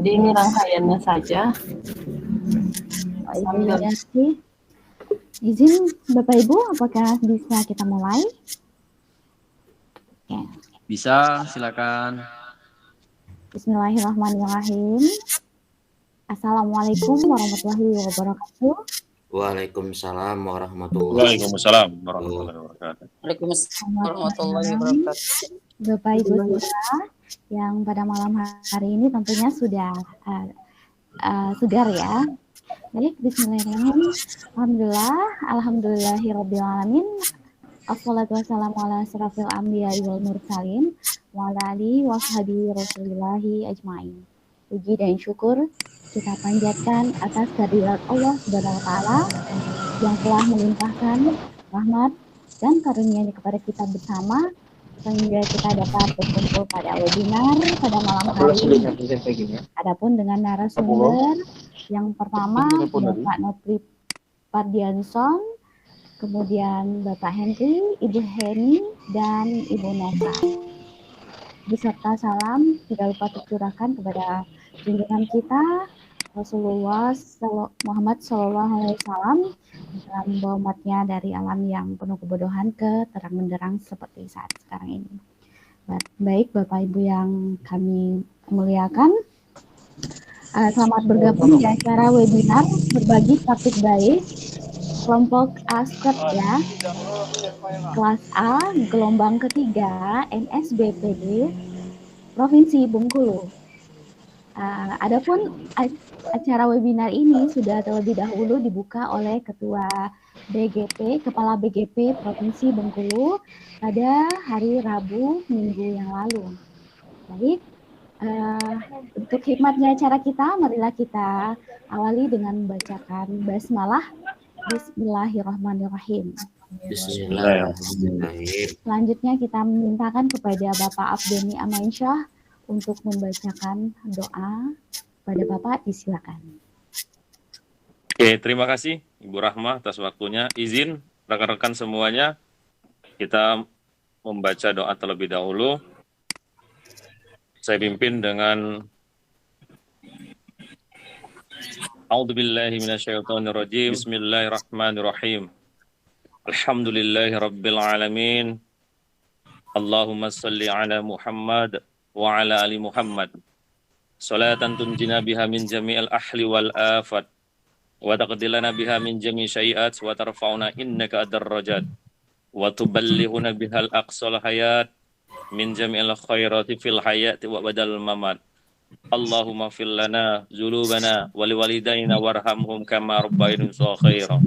Jadi ini rangkaiannya saja. Terima kasih. Izin Bapak Ibu, apakah bisa kita mulai? Ya. Bisa, silakan. Bismillahirrahmanirrahim. Assalamualaikum warahmatullahi wabarakatuh. Waalaikumsalam warahmatullahi wabarakatuh. Waalaikumsalam warahmatullahi wabarakatuh. Bapak Ibu semua yang pada malam hari ini tentunya sudah segar ya. Baik, bismillahirrahmanirrahim. Alhamdulillahirrabbilalamin. Assalatu wassalamu ala asrafil anbiya'i wal mursalin wa ala alihi washabihi rasulillahi ajmain. Puji dan syukur kita panjatkan atas kehadirat Allah Subhanahu wa taala yang telah melimpahkan rahmat dan karunia-Nya kepada kita bersama sehingga kita dapat berkumpul pada webinar pada malam hari ini. Adapun dengan narasumber yang pertama Bapak Nopri Pardianson, kemudian Bapak Henry, Ibu Heni, dan Ibu Nova. Beserta salam tidak lupa tercurahkan kepada junjungan kita Rasulullah Muhammad SAW dalam membawa umatnya dari alam yang penuh kebodohan ke terang benderang seperti saat sekarang ini. Baik Bapak Ibu yang kami muliakan, selamat bergabung di acara webinar berbagi praktik baik kelompok A-SKET ya, kelas A gelombang ketiga NSBPD Provinsi Bengkulu. Adapun acara webinar ini sudah terlebih dahulu dibuka oleh Ketua BGP, Kepala BGP Provinsi Bengkulu pada hari Rabu minggu yang lalu. Baik, untuk hikmatnya acara kita, marilah kita awali dengan membacakan basmalah. Bismillahirrahmanirrahim. Bismillahirrahmanirrahim. Selanjutnya kita memintakan kepada Bapak Abdeni Amainsyah untuk membacakan doa. Pada Bapak, disilakan. Oke, terima kasih Ibu Rahmah atas waktunya. Izin rekan-rekan semuanya, kita membaca doa terlebih dahulu. Saya pimpin dengan A'udzubillahi minasyaitonirrajim. Bismillahirrahmanirrahim. Alhamdulillahi rabbil alamin. Allahumma salli ala Muhammad wa ala ali Muhammad. Salatan tunjina biha min jami'il ahli wal afat wa taqdilana biha min jami' syai'at wa tarfa'una innaka ad-darajat wa tuballighuna bihal aqsal hayat min jami'il khairati fil hayati wa badal mamat. Allahumma fil lana zulubana wa liwalidayna warhamhum kama rabbayani shaghira.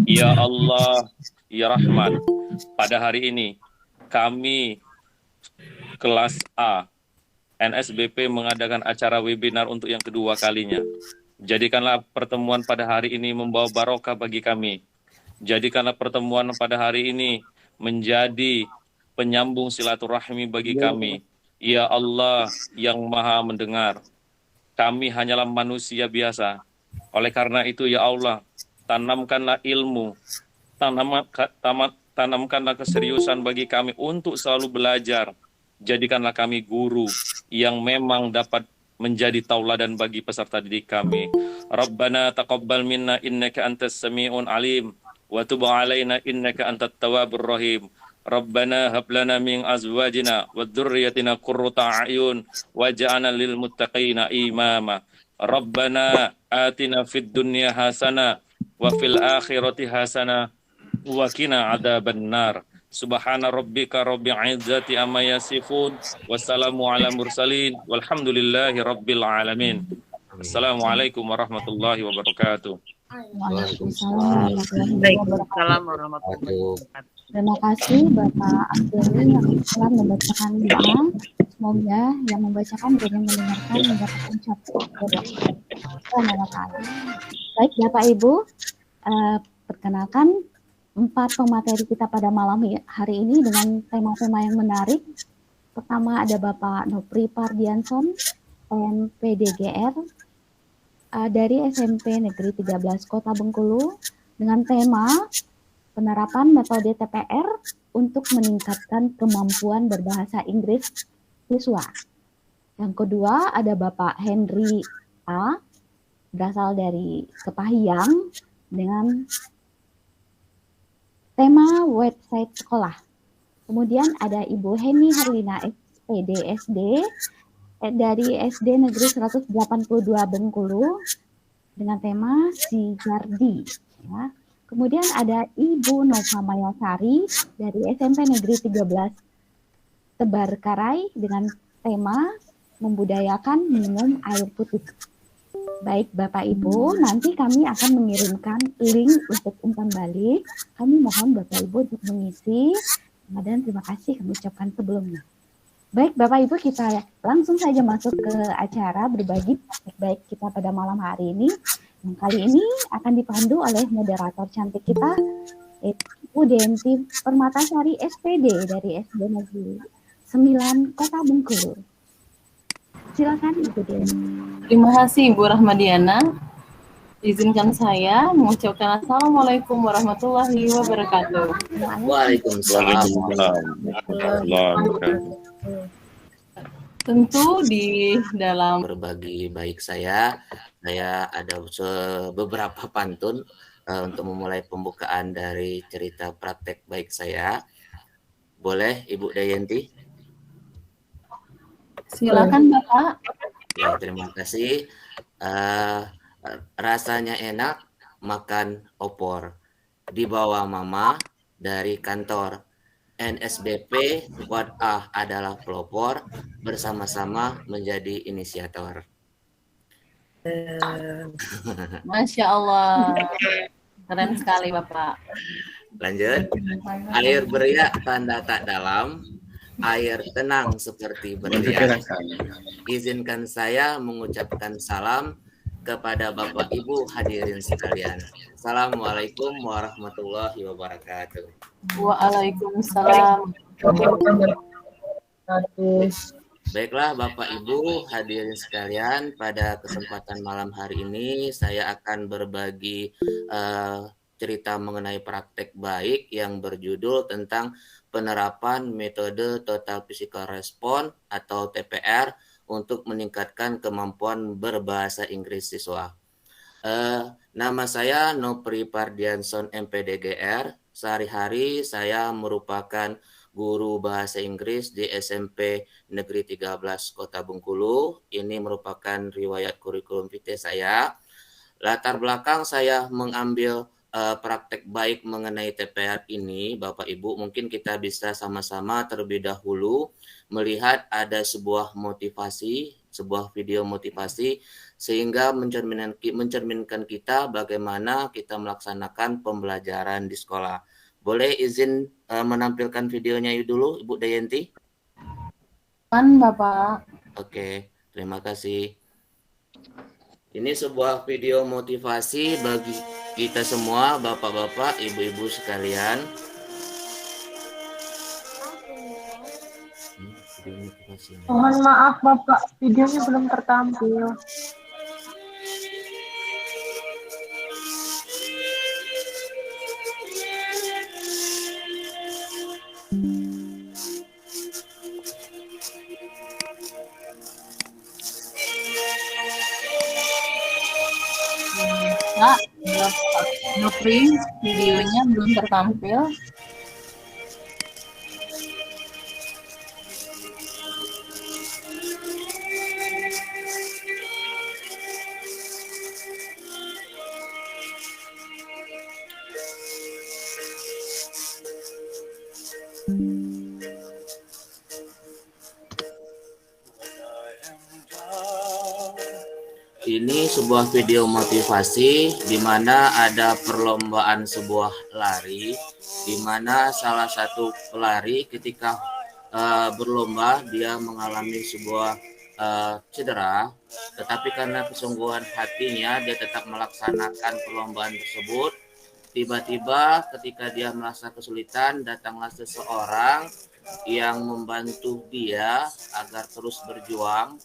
Ya Allah, ya Rahman, pada hari ini kami kelas A NSBP mengadakan acara webinar untuk yang kedua kalinya. Jadikanlah pertemuan pada hari ini membawa barokah bagi kami. Jadikanlah pertemuan pada hari ini menjadi penyambung silaturahmi bagi kami. Ya Allah yang maha mendengar, kami hanyalah manusia biasa. Oleh karena itu ya Allah, tanamkanlah ilmu, tanamkanlah keseriusan bagi kami untuk selalu belajar. Jadikanlah kami guru yang memang dapat menjadi tauladan bagi peserta didik kami. Rabbana taqabbal minna innaka antas sami'un alim wa tub 'alaina innaka antat tawwabur rahim. Rabbana hab lana min azwajina wa dzurriyyatina qurrata a'yun waj'alna lil muttaqina imama. Rabbana atina fid dunya hasanah wa fil akhirati hasanah wa qina adzabannar. Subhana rabbika rabbil izzati amma yasifun wassalamu ala mursalin walhamdulillahi rabbil alamin. Assalamualaikum warahmatullahi wabarakatuh. Waalaikumsalam warahmatullahi wabarakatuh. Terima kasih Bapak Abdeni yang telah membacakan doa. Semoga yang membacakan dan yang mendengarkan mendapatkan ucapan doa. Baik Bapak Ibu, perkenalkan 4 pemateri kita pada malam hari ini dengan tema-tema yang menarik. Pertama ada Bapak Nopri Pardianson, MPDGR, dari SMP Negeri 13 Kota Bengkulu, dengan tema penerapan metode TPR untuk meningkatkan kemampuan berbahasa Inggris siswa. Yang kedua ada Bapak Henry A, berasal dari Kepahyang dengan tema website sekolah. Kemudian ada Ibu Heni Herlina SPD SD dari SD Negeri 182 Bengkulu dengan tema Si Jardi. Ya. Kemudian ada Ibu Nova Mayasari dari SMP Negeri 13 Tebarkarai dengan tema membudayakan minum air putih. Baik Bapak Ibu, nanti kami akan mengirimkan link untuk umpan balik. Kami mohon Bapak Ibu untuk mengisi dan terima kasih kami ucapkan sebelumnya. Baik Bapak Ibu, kita langsung saja masuk ke acara berbagi praktek baik kita pada malam hari ini. Yang kali ini akan dipandu oleh moderator cantik kita, Ibu Denti Permatasari SPD dari SD Negeri 9 Kota Bengkulu. Silakan Ibu Denti. Terima kasih Ibu Rahmadiana. Izinkan saya mengucapkan Assalamualaikum warahmatullahi wabarakatuh. Waalaikumsalam. Tentu di dalam Berbagi baik saya ada beberapa pantun untuk memulai pembukaan dari cerita praktek baik saya. Boleh Ibu Dayanti? silakan Bapak. Ya, terima kasih. Rasanya enak makan opor. Dibawa mama dari kantor. NSBP Squad A adalah pelopor, bersama-sama menjadi inisiator. Masya Allah. Keren sekali Bapak. Lanjut. Air beriak tanda tak dalam, air tenang seperti berlian. Izinkan saya mengucapkan salam kepada Bapak Ibu hadirin sekalian. Assalamualaikum warahmatullahi wabarakatuh. Waalaikumsalam. Baiklah Bapak Ibu hadirin sekalian, pada kesempatan malam hari ini saya akan berbagi cerita mengenai praktek baik yang berjudul tentang penerapan metode Total Physical Response atau TPR untuk meningkatkan kemampuan berbahasa Inggris siswa. Nama saya Nopri Pardianson MPDGR. Sehari-hari saya merupakan guru bahasa Inggris di SMP Negeri 13 Kota Bengkulu. Ini merupakan riwayat kurikulum vitae saya. Latar belakang saya mengambil praktek baik mengenai TPR ini, Bapak Ibu, mungkin kita bisa sama-sama terlebih dahulu melihat ada sebuah motivasi, sebuah video motivasi, sehingga mencerminkan kita bagaimana kita melaksanakan pembelajaran di sekolah. Boleh izin menampilkan videonya dulu, Ibu Dayanti? Bapak. Oke, terima kasih. Ini sebuah video motivasi bagi kita semua, bapak-bapak, ibu-ibu sekalian. Mohon maaf Bapak, videonya belum tertampil. Pak, Nopri, videonya belum tertampil. Ini sebuah video motivasi di mana ada perlombaan sebuah lari, di mana salah satu pelari ketika berlomba dia mengalami sebuah cedera, tetapi karena kesungguhan hatinya dia tetap melaksanakan perlombaan tersebut. Tiba-tiba ketika dia merasa kesulitan, datanglah seseorang yang membantu dia agar terus berjuang,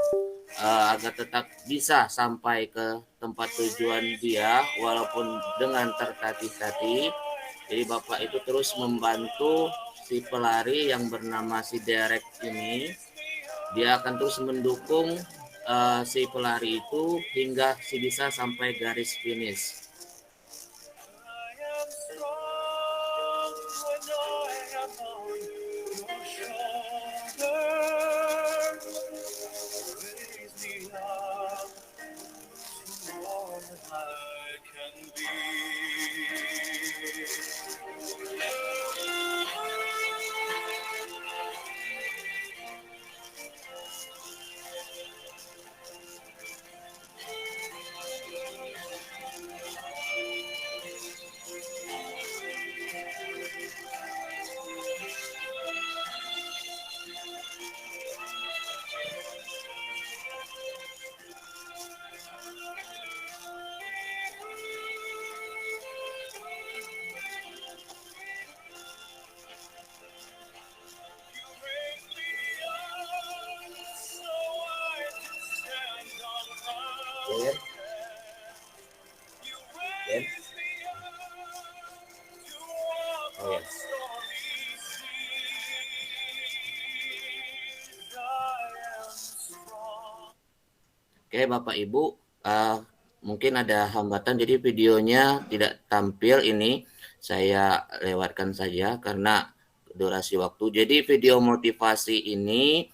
agar tetap bisa sampai ke tempat tujuan dia walaupun dengan tertatih-tatih. Jadi Bapak itu terus membantu si pelari yang bernama si Derek ini Dia akan terus mendukung si pelari itu hingga si bisa sampai garis finish. Oke, Bapak Ibu, mungkin ada hambatan jadi videonya tidak tampil ini. Saya lewatkan saja karena durasi waktu. Jadi video motivasi ini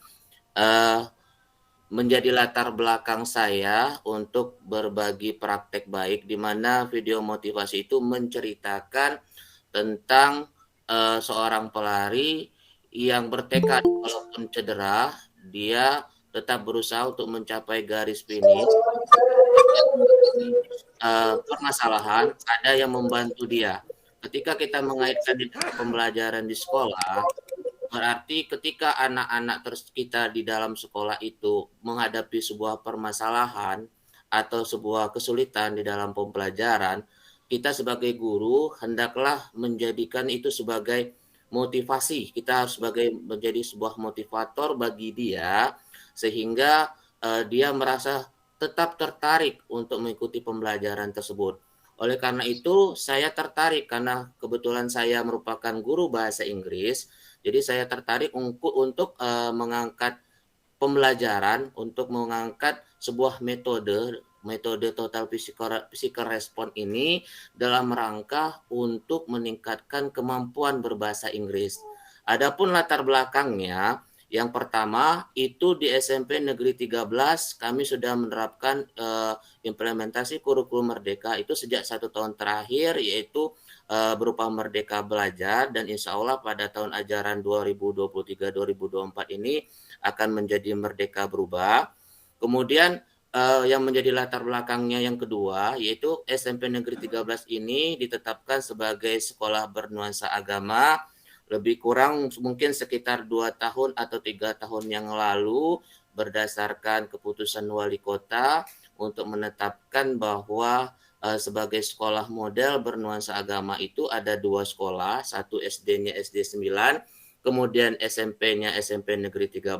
menjadi latar belakang saya untuk berbagi praktek baik, di mana video motivasi itu menceritakan tentang seorang pelari yang bertekad walaupun cedera, dia tetap berusaha untuk mencapai garis finish. Permasalahan ada yang membantu dia. Ketika kita mengaitkan di pembelajaran di sekolah, berarti ketika anak-anak kita di dalam sekolah itu menghadapi sebuah permasalahan atau sebuah kesulitan di dalam pembelajaran, kita sebagai guru hendaklah menjadikan itu sebagai motivasi. Kita harus menjadi sebuah motivator bagi dia sehingga dia merasa tetap tertarik untuk mengikuti pembelajaran tersebut. Oleh karena itu, saya tertarik karena kebetulan saya merupakan guru bahasa Inggris. Jadi saya tertarik untuk mengangkat pembelajaran, untuk mengangkat sebuah metode total physical response ini dalam rangka untuk meningkatkan kemampuan berbahasa Inggris. Adapun latar belakangnya, yang pertama itu di SMP Negeri 13 kami sudah menerapkan implementasi kurikulum Merdeka itu sejak 1 tahun terakhir, yaitu berupa Merdeka Belajar, dan insya Allah pada tahun ajaran 2023-2024 ini akan menjadi Merdeka Berubah. Kemudian yang menjadi latar belakangnya yang kedua, yaitu SMP Negeri 13 ini ditetapkan sebagai sekolah bernuansa agama lebih kurang mungkin sekitar 2 tahun atau 3 tahun yang lalu berdasarkan keputusan wali kota untuk menetapkan bahwa sebagai sekolah model bernuansa agama itu ada 2 sekolah, satu SD-nya SD 9, kemudian SMP-nya SMP Negeri 13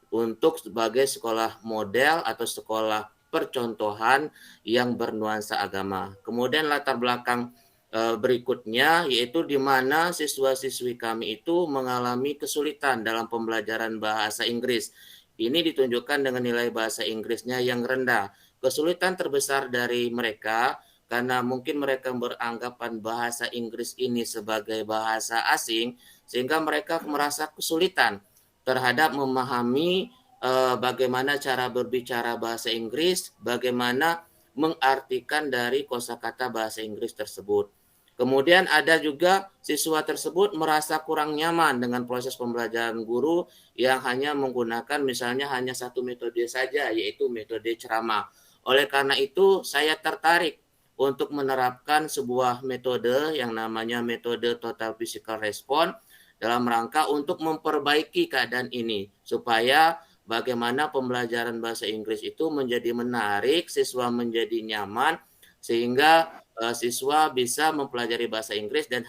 untuk sebagai sekolah model atau sekolah percontohan yang bernuansa agama. Kemudian latar belakang berikutnya yaitu di mana siswa-siswi kami itu mengalami kesulitan dalam pembelajaran bahasa Inggris. Ini ditunjukkan dengan nilai bahasa Inggrisnya yang rendah. Kesulitan terbesar dari mereka karena mungkin mereka beranggapan bahasa Inggris ini sebagai bahasa asing, sehingga mereka merasa kesulitan terhadap memahami bagaimana cara berbicara bahasa Inggris, bagaimana mengartikan dari kosakata bahasa Inggris tersebut. Kemudian ada juga siswa tersebut merasa kurang nyaman dengan proses pembelajaran guru yang hanya menggunakan misalnya hanya satu metode saja, yaitu metode ceramah. Oleh karena itu, saya tertarik untuk menerapkan sebuah metode yang namanya metode total physical response dalam rangka untuk memperbaiki keadaan ini, supaya bagaimana pembelajaran bahasa Inggris itu menjadi menarik, siswa menjadi nyaman, sehingga siswa bisa mempelajari bahasa Inggris dan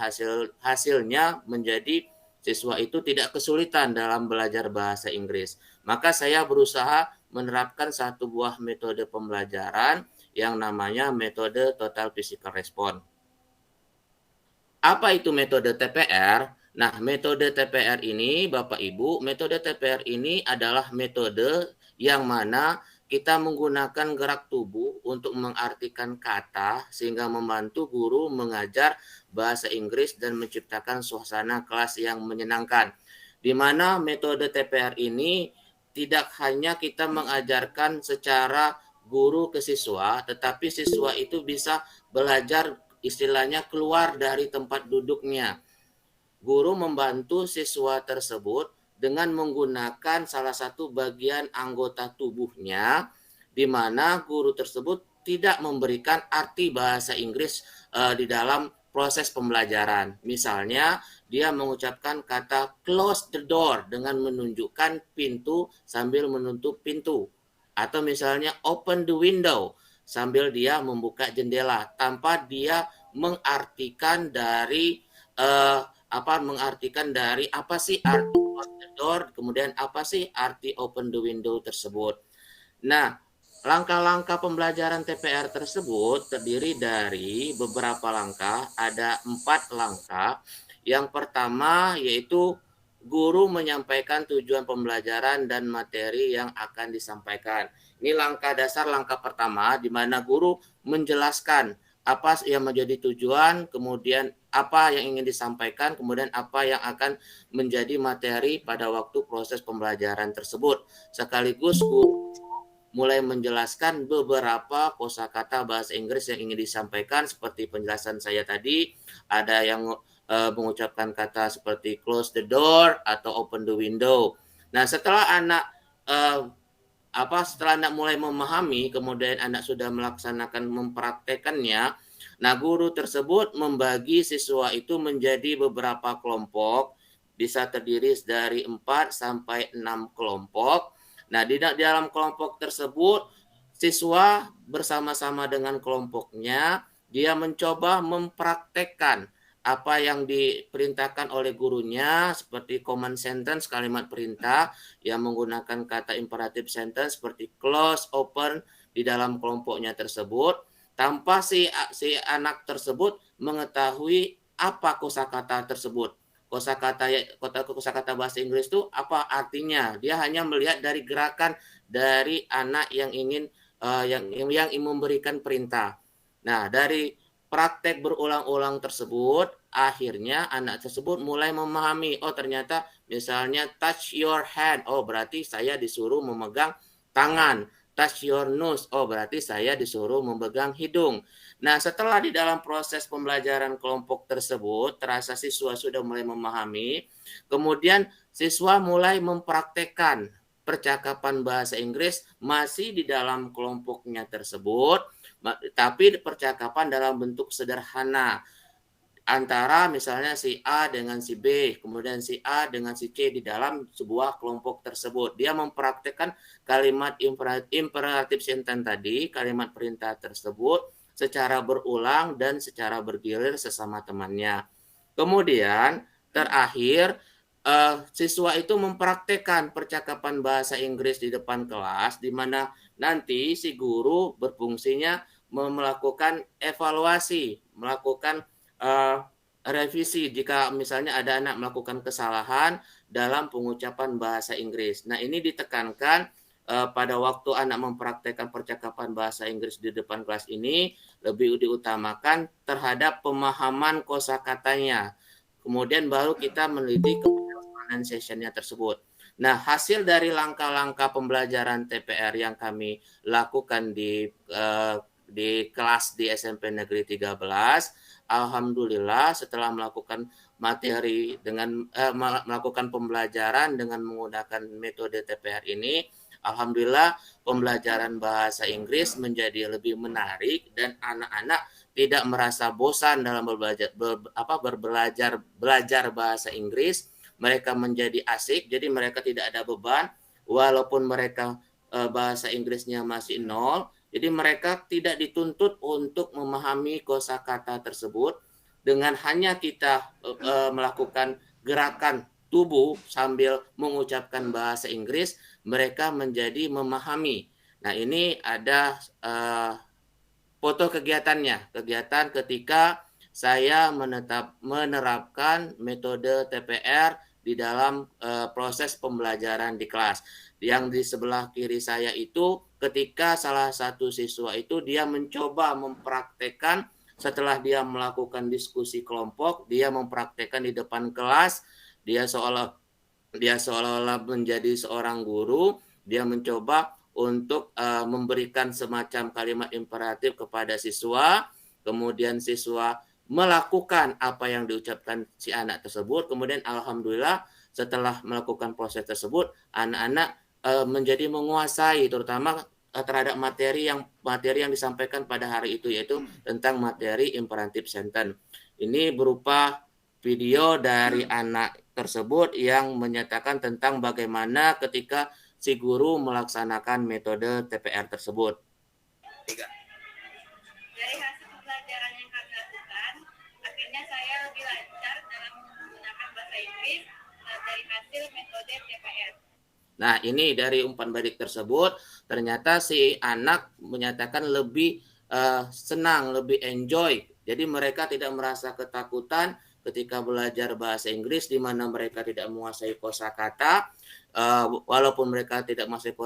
hasilnya menjadi siswa itu tidak kesulitan dalam belajar bahasa Inggris. Maka saya berusaha menerapkan satu buah metode pembelajaran yang namanya metode total physical response. Apa itu metode TPR? Nah, metode TPR ini, Bapak Ibu, metode TPR ini adalah metode yang mana kita menggunakan gerak tubuh untuk mengartikan kata sehingga membantu guru mengajar bahasa Inggris dan menciptakan suasana kelas yang menyenangkan. Di mana metode TPR ini tidak hanya kita mengajarkan secara guru ke siswa, tetapi siswa itu bisa belajar istilahnya keluar dari tempat duduknya. Guru membantu siswa tersebut dengan menggunakan salah satu bagian anggota tubuhnya, di mana guru tersebut tidak memberikan arti bahasa Inggris di dalam proses pembelajaran. Misalnya, dia mengucapkan kata close the door dengan menunjukkan pintu sambil menutup pintu. Atau misalnya open the window sambil dia membuka jendela tanpa dia mengartikan dari apa sih arti close the door, kemudian apa sih arti open the window tersebut. Nah, langkah-langkah pembelajaran TPR tersebut terdiri dari beberapa langkah, ada 4 langkah. Yang pertama yaitu guru menyampaikan tujuan pembelajaran dan materi yang akan disampaikan. Ini langkah dasar, langkah pertama, di mana guru menjelaskan apa yang menjadi tujuan, kemudian apa yang ingin disampaikan, kemudian apa yang akan menjadi materi pada waktu proses pembelajaran tersebut. Sekaligus guru mulai menjelaskan beberapa kosakata bahasa Inggris yang ingin disampaikan seperti penjelasan saya tadi, ada yang mengucapkan kata seperti close the door atau open the window. Nah, setelah anak setelah anak mulai memahami, kemudian anak sudah melaksanakan mempraktekannya, nah guru tersebut membagi siswa itu menjadi beberapa kelompok, bisa terdiri dari 4 sampai 6 kelompok. Nah, di dalam kelompok tersebut, siswa bersama-sama dengan kelompoknya, dia mencoba mempraktekkan apa yang diperintahkan oleh gurunya seperti command sentence, kalimat perintah yang menggunakan kata imperative sentence seperti close, open di dalam kelompoknya tersebut, tanpa si anak tersebut mengetahui apa kosakata tersebut. Kosakata bahasa Inggris itu apa artinya? Dia hanya melihat dari gerakan dari anak yang ingin yang memberikan perintah. Nah, dari praktek berulang-ulang tersebut, akhirnya anak tersebut mulai memahami, oh ternyata misalnya touch your hand, oh berarti saya disuruh memegang tangan. Touch your nose, oh berarti saya disuruh memegang hidung. Nah, setelah di dalam proses pembelajaran kelompok tersebut, terasa siswa sudah mulai memahami, kemudian siswa mulai mempraktekkan percakapan bahasa Inggris masih di dalam kelompoknya tersebut, tapi percakapan dalam bentuk sederhana antara misalnya si A dengan si B, kemudian si A dengan si C di dalam sebuah kelompok tersebut. Dia mempraktekkan kalimat imperatif sentence tadi, kalimat perintah tersebut secara berulang dan secara bergilir sesama temannya. Kemudian terakhir siswa itu mempraktekkan percakapan bahasa Inggris di depan kelas, di mana nanti si guru berfungsinya melakukan evaluasi, melakukan revisi jika misalnya ada anak melakukan kesalahan dalam pengucapan bahasa Inggris. Nah, ini ditekankan pada waktu anak mempraktekkan percakapan bahasa Inggris di depan kelas ini lebih diutamakan terhadap pemahaman kosakatanya. Kemudian baru kita meneliti keberhasilan sessionnya tersebut. Nah, hasil dari langkah-langkah pembelajaran TPR yang kami lakukan di kelas di SMP Negeri 13, alhamdulillah setelah melakukan materi dengan melakukan pembelajaran dengan menggunakan metode TPR ini, alhamdulillah pembelajaran bahasa Inggris menjadi lebih menarik dan anak-anak tidak merasa bosan dalam belajar bahasa Inggris. Mereka menjadi asik, jadi mereka tidak ada beban walaupun mereka bahasa Inggrisnya masih nol. Jadi mereka tidak dituntut untuk memahami kosakata tersebut. Dengan hanya kita melakukan gerakan tubuh sambil mengucapkan bahasa Inggris, mereka menjadi memahami. Nah, ini ada foto kegiatannya. Kegiatan ketika saya menerapkan metode TPR di dalam proses pembelajaran di kelas. Yang di sebelah kiri saya itu ketika salah satu siswa itu dia mencoba mempraktekkan setelah dia melakukan diskusi kelompok, dia mempraktekkan di depan kelas, dia seolah-olah menjadi seorang guru, dia mencoba untuk memberikan semacam kalimat imperatif kepada siswa, kemudian siswa melakukan apa yang diucapkan si anak tersebut, kemudian alhamdulillah setelah melakukan proses tersebut, anak-anak menjadi menguasai terutama terhadap materi yang disampaikan pada hari itu, yaitu tentang materi imperatif sentence. Ini berupa video dari anak tersebut yang menyatakan tentang bagaimana ketika si guru melaksanakan metode TPR tersebut. 3. Dari hasil pembelajaran yang kami lakukan, akhirnya saya lebih lancar dalam menggunakan bahasa Inggris dari hasil metode TPR. Nah, ini dari umpan balik tersebut, ternyata si anak menyatakan lebih senang, lebih enjoy. Jadi mereka tidak merasa ketakutan ketika belajar bahasa Inggris di mana mereka tidak menguasai kosakata. Walaupun mereka tidak menguasai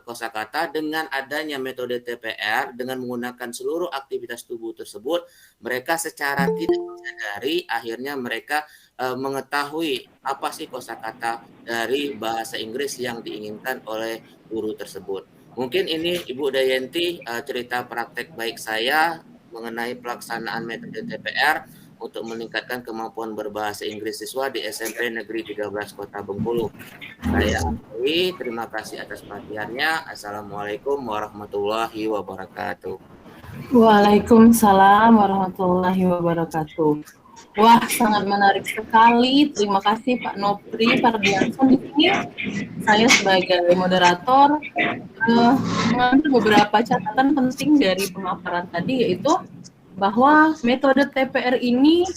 kosakata, dengan adanya metode TPR, dengan menggunakan seluruh aktivitas tubuh tersebut, mereka secara tidak sadari akhirnya mereka mengetahui apa sih kosakata dari bahasa Inggris yang diinginkan oleh guru tersebut. Mungkin ini Ibu Dayanti cerita praktek baik saya mengenai pelaksanaan metode TPR untuk meningkatkan kemampuan berbahasa Inggris siswa di SMP Negeri 13 Kota Bengkulu. Saya akhiri, terima kasih atas perhatiannya. Assalamualaikum warahmatullahi wabarakatuh. Waalaikumsalam warahmatullahi wabarakatuh. Wah, sangat menarik sekali. Terima kasih Pak Nopri Pardianson. Di sini saya sebagai moderator mengambil beberapa catatan penting dari pemaparan tadi, yaitu bahwa metode TPR ini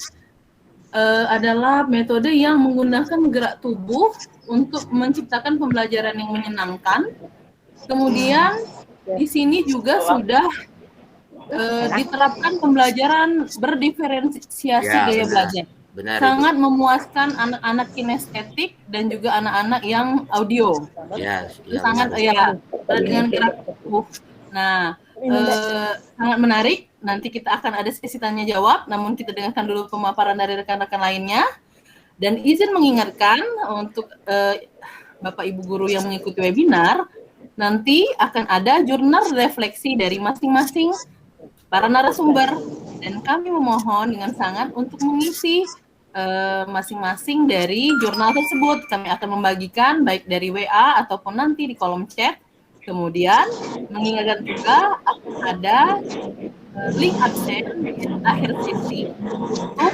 adalah metode yang menggunakan gerak tubuh untuk menciptakan pembelajaran yang menyenangkan. Kemudian di sini juga sudah diterapkan pembelajaran berdiferensiasi gaya belajar. Benar, sangat memuaskan anak-anak kinestetik dan juga anak-anak yang audio. Sangat dengan gerak tubuh. Nah, sangat menarik. Nanti kita akan ada sesi tanya jawab, namun kita dengarkan dulu pemaparan dari rekan-rekan lainnya. Dan izin mengingatkan untuk Bapak Ibu guru yang mengikuti webinar, nanti akan ada jurnal refleksi dari masing-masing para narasumber, dan kami memohon dengan sangat untuk mengisi masing-masing dari jurnal tersebut. Kami akan membagikan baik dari WA ataupun nanti di kolom chat. Kemudian mengingatkan juga akan ada link absen di akhir sesi untuk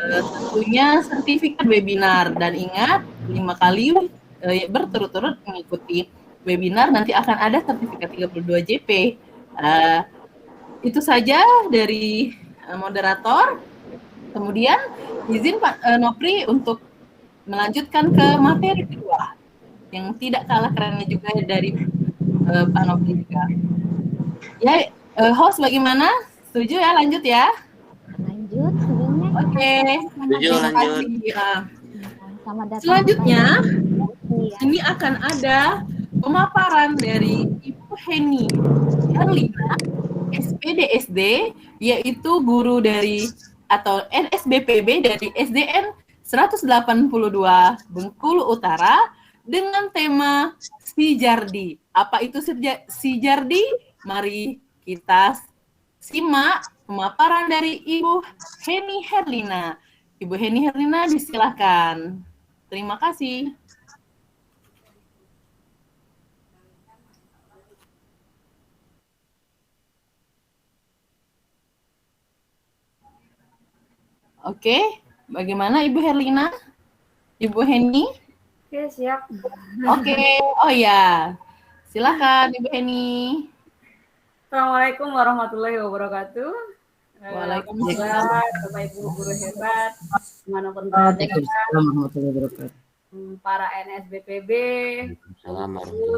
tentunya sertifikat webinar. Dan ingat, 5 kali berturut-turut mengikuti webinar nanti akan ada sertifikat 32 JP. Itu saja dari moderator. Kemudian izin Pak Nopri untuk melanjutkan ke materi kedua yang tidak kalah kerennya juga dari Pak Nopri juga. Ya, host bagaimana? Setuju ya? Lanjut ya? Lanjut, sebenarnya. Oke. Setuju, lanjut. Selanjutnya, ini akan ada pemaparan dari Ibu Heni Herlina, SPDSD, yaitu guru dari atau NSBPB dari SDN 182 Bengkulu Utara dengan tema Sijardi. Apa itu Sijardi? Mari kita simak pemaparan dari Ibu Heni Herlina. Ibu Heni Herlina, disilakan. Terima kasih. Oke, bagaimana Ibu Herlina? Ibu Heni? Oke, siap. Oke, oh ya. Silakan Ibu Heni. Assalamualaikum warahmatullahi wabarakatuh. Waalaikumsalam. Bapak Ibu guru hebat, dimanapun berada, para NSBPB,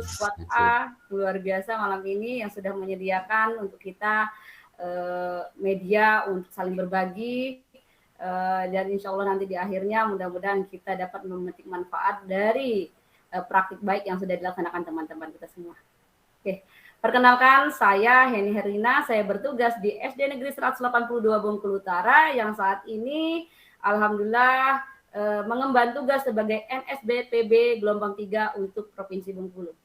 Squad A, luar biasa malam ini yang sudah menyediakan untuk kita media untuk saling berbagi Dan insya Allah nanti di akhirnya mudah-mudahan kita dapat memetik manfaat dari praktik baik yang sudah dilaksanakan teman-teman kita semua. Oke, perkenalkan saya Heni Herlina, saya bertugas di SD Negeri 182 Bengkulu Utara yang saat ini alhamdulillah mengemban tugas sebagai NSBPB gelombang 3 untuk Provinsi Bengkulu.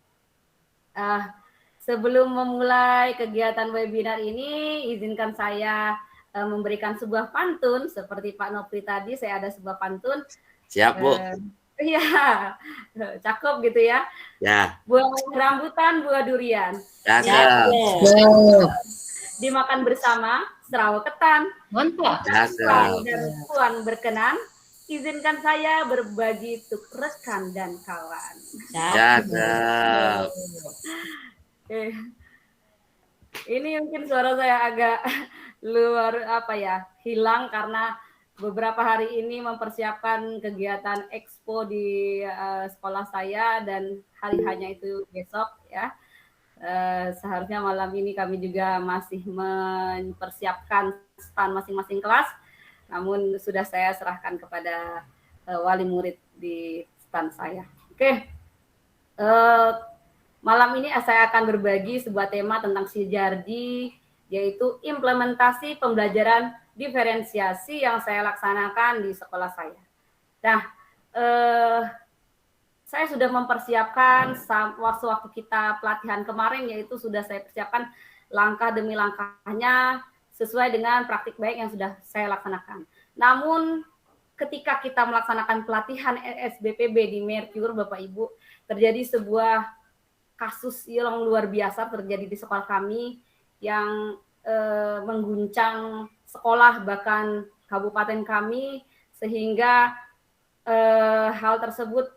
Sebelum memulai kegiatan webinar ini, izinkan saya memberikan sebuah pantun seperti Pak Nopri tadi. Saya ada sebuah pantun. Siap, Bu. Iya, cakep gitu ya. Ya. Buah rambutan, buah durian. Cakep. Dimakan bersama, serawa ketan. Mantap. Cakep. Dan Tuhan berkenan, izinkan saya berbagi untuk rekan dan kawan. Cakep. Ini mungkin suara saya agak hilang karena beberapa hari ini mempersiapkan kegiatan expo di sekolah saya dan hari hanya itu besok ya. Seharusnya malam ini kami juga masih mempersiapkan stand masing-masing kelas, namun sudah saya serahkan kepada wali murid di stand saya. Oke. Malam ini saya akan berbagi sebuah tema tentang Sijardi, yaitu implementasi pembelajaran diferensiasi yang saya laksanakan di sekolah saya. Nah, saya sudah mempersiapkan waktu kita pelatihan kemarin, yaitu sudah saya persiapkan langkah demi langkahnya sesuai dengan praktik baik yang sudah saya laksanakan. Namun, ketika kita melaksanakan pelatihan SBPB di Mercure, Bapak Ibu, terjadi sebuah kasus yang luar biasa terjadi di sekolah kami yang mengguncang sekolah bahkan kabupaten kami, sehingga hal tersebut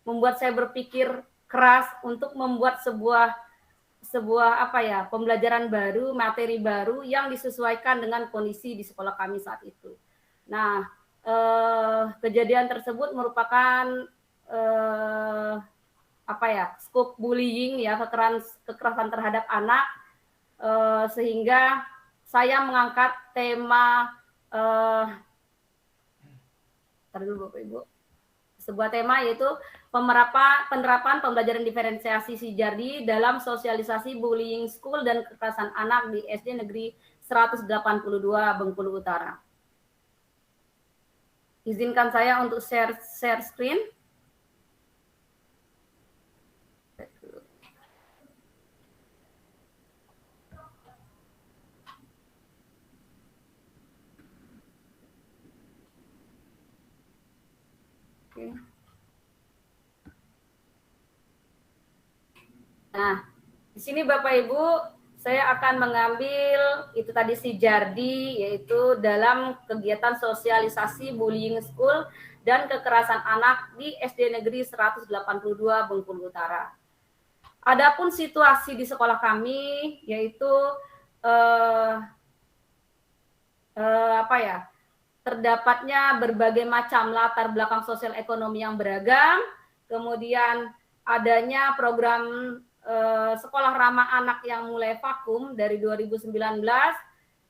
membuat saya berpikir keras untuk membuat sebuah pembelajaran baru, materi baru yang disesuaikan dengan kondisi di sekolah kami saat itu. Nah, kejadian tersebut merupakan skop bullying ya, kekerasan terhadap anak, sehingga saya mengangkat tema Bapak Ibu, sebuah tema yaitu penerapan pembelajaran diferensiasi Sijardi dalam sosialisasi bullying school dan kekerasan anak di SD Negeri 182 Bengkulu Utara. Izinkan saya untuk share screen. Nah, di sini Bapak Ibu, saya akan mengambil itu tadi Sijardi, yaitu dalam kegiatan sosialisasi bullying school dan kekerasan anak di SD Negeri 182 Bengkulu Utara. Adapun situasi di sekolah kami, yaitu terdapatnya berbagai macam latar belakang sosial ekonomi yang beragam, kemudian adanya program sekolah ramah anak yang mulai vakum dari 2019,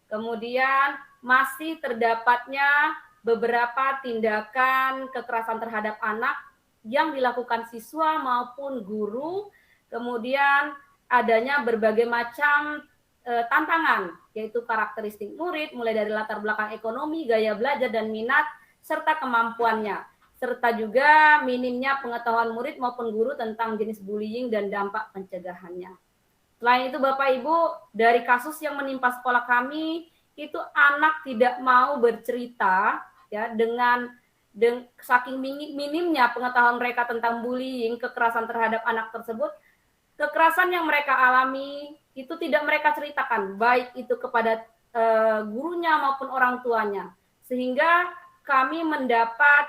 kemudian masih terdapatnya beberapa tindakan kekerasan terhadap anak yang dilakukan siswa maupun guru, kemudian adanya berbagai macam tantangan, yaitu karakteristik murid, mulai dari latar belakang ekonomi, gaya belajar dan minat, serta kemampuannya, serta juga minimnya pengetahuan murid maupun guru tentang jenis bullying dan dampak pencegahannya. Selain itu Bapak Ibu, dari kasus yang menimpa sekolah kami, itu anak tidak mau bercerita ya dengan saking minimnya pengetahuan mereka tentang bullying, kekerasan terhadap anak tersebut, kekerasan yang mereka alami itu tidak mereka ceritakan, baik itu kepada gurunya maupun orang tuanya. Sehingga kami mendapat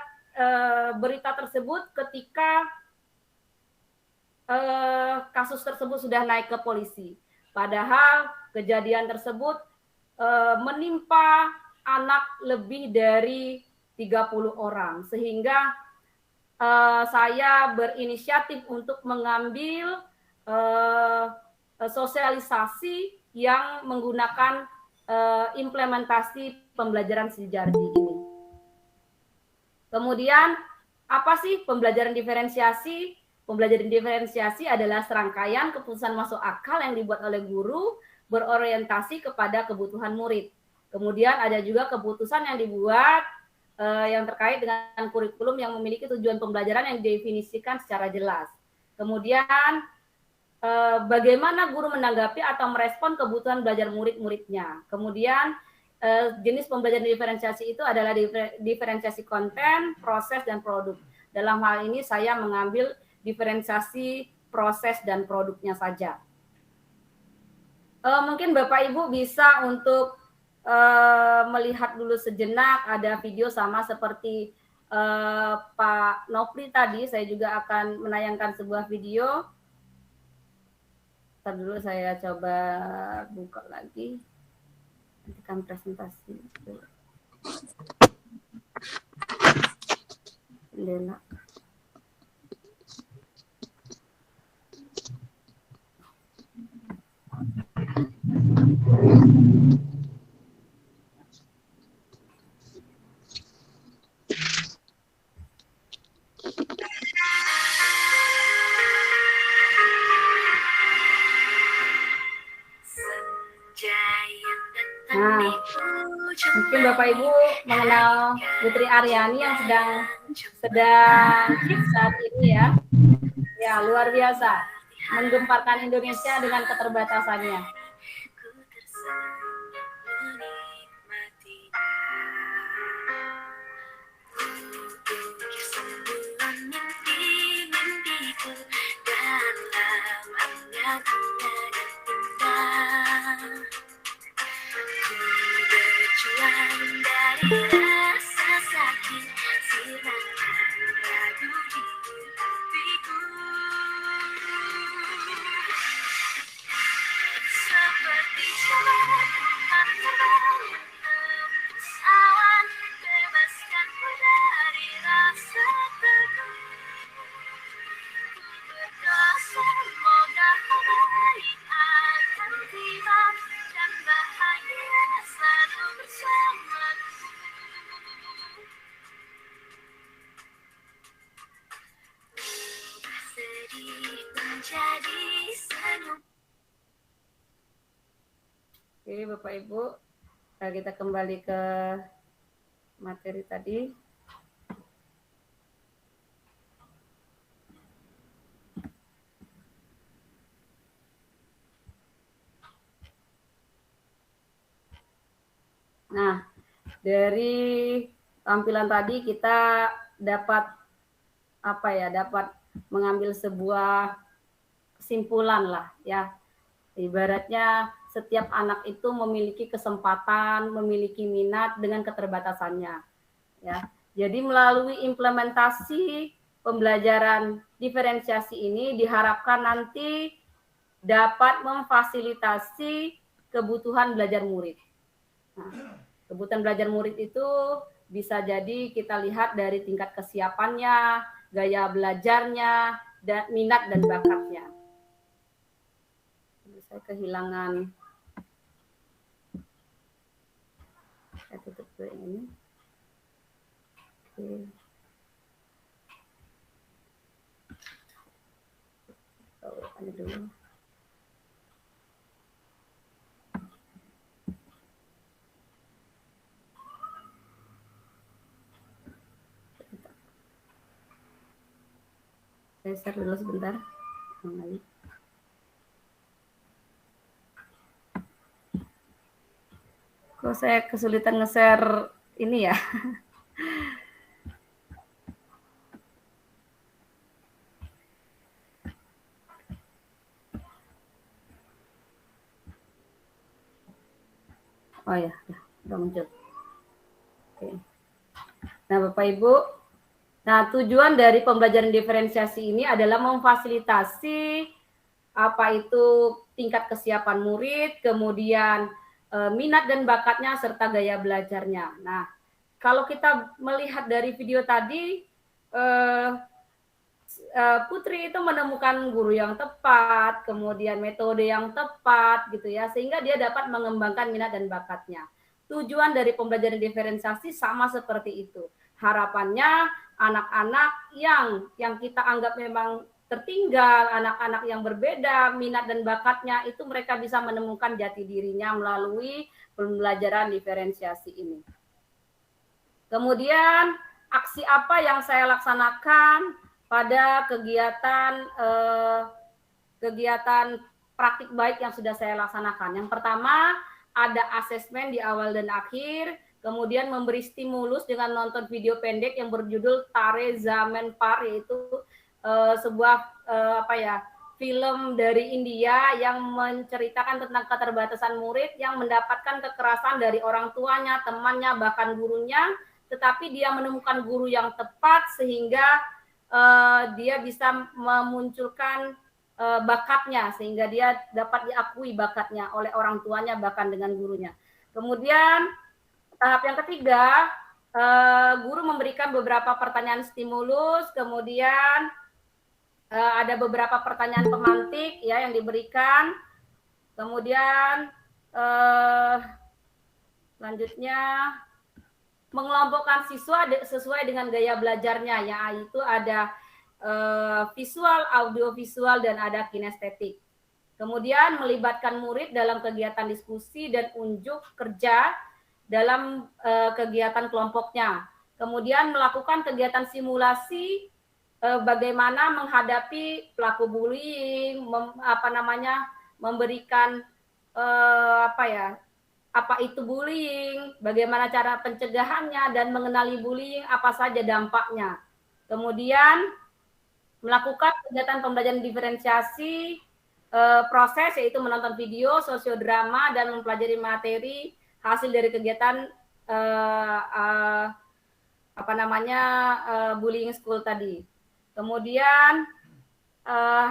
berita tersebut ketika kasus tersebut sudah naik ke polisi. Padahal kejadian tersebut menimpa anak lebih dari 30 orang. Sehingga saya berinisiatif untuk mengambil sosialisasi yang menggunakan implementasi pembelajaran Sijardi ini. Kemudian apa sih pembelajaran diferensiasi? Pembelajaran diferensiasi adalah serangkaian keputusan masuk akal yang dibuat oleh guru berorientasi kepada kebutuhan murid. Kemudian ada juga keputusan yang dibuat yang terkait dengan kurikulum yang memiliki tujuan pembelajaran yang didefinisikan secara jelas. Kemudian bagaimana guru menanggapi atau merespon kebutuhan belajar murid-muridnya. Kemudian jenis pembelajaran diferensiasi itu adalah diferensiasi konten, proses, dan produk. Dalam hal ini saya mengambil diferensiasi proses dan produknya saja. Mungkin Bapak Ibu bisa untuk melihat dulu sejenak, ada video sama seperti Pak Nopri tadi, saya juga akan menayangkan sebuah video. Ntar dulu saya coba buka lagi. Nantikan presentasi. Jendela. Nah, mungkin Bapak Ibu mengenal Putri Aryani yang sedang hits saat ini ya. Ya, luar biasa. Menggemparkan Indonesia dengan keterbatasannya. Oke, Bapak Ibu, kita kembali ke materi tadi. Nah, dari tampilan tadi kita dapat dapat mengambil sebuah kesimpulan lah ya. Ibaratnya setiap anak itu memiliki kesempatan, memiliki minat dengan keterbatasannya. Ya, jadi melalui implementasi pembelajaran diferensiasi ini diharapkan nanti dapat memfasilitasi kebutuhan belajar murid. Nah, kebutuhan belajar murid itu bisa jadi kita lihat dari tingkat kesiapannya, gaya belajarnya, dan minat dan bakatnya. Saya kehilangan. Saya tutup dulu ini. Oke. Ini dulu. Saya share dulu sebentar. Kembali. Kok saya kesulitan nge-share ini ya? Oh ya, udah muncul. Oke. Nah, Bapak Ibu, nah tujuan dari pembelajaran diferensiasi ini adalah memfasilitasi apa itu tingkat kesiapan murid, kemudian minat dan bakatnya serta gaya belajarnya. Nah, kalau kita melihat dari video tadi, Putri itu menemukan guru yang tepat, kemudian metode yang tepat gitu ya, sehingga dia dapat mengembangkan minat dan bakatnya. Tujuan dari pembelajaran diferensiasi sama seperti itu. Harapannya anak-anak yang kita anggap memang tertinggal, anak-anak yang berbeda minat dan bakatnya, itu mereka bisa menemukan jati dirinya melalui pembelajaran diferensiasi ini. Kemudian aksi apa yang saya laksanakan pada kegiatan praktik baik yang sudah saya laksanakan. Yang pertama, ada asesmen di awal dan akhir, kemudian memberi stimulus dengan nonton video pendek yang berjudul Tare Zaman Par, yaitu sebuah film dari India yang menceritakan tentang keterbatasan murid yang mendapatkan kekerasan dari orang tuanya, temannya, bahkan gurunya, tetapi dia menemukan guru yang tepat sehingga dia bisa memunculkan bakatnya, sehingga dia dapat diakui bakatnya oleh orang tuanya bahkan dengan gurunya. Kemudian tahap yang ketiga, guru memberikan beberapa pertanyaan stimulus, kemudian ada beberapa pertanyaan pemantik ya yang diberikan. Kemudian selanjutnya mengelompokkan siswa sesuai dengan gaya belajarnya, yaitu ada visual, audiovisual, dan ada kinestetik. Kemudian melibatkan murid dalam kegiatan diskusi dan unjuk kerja dalam kegiatan kelompoknya. Kemudian melakukan kegiatan simulasi bagaimana menghadapi pelaku bullying, memberikan apa itu bullying, bagaimana cara pencegahannya, dan mengenali bullying, apa saja dampaknya. Kemudian melakukan kegiatan pembelajaran diferensiasi proses, yaitu menonton video, sosiodrama, dan mempelajari materi hasil dari kegiatan bullying school tadi. Kemudian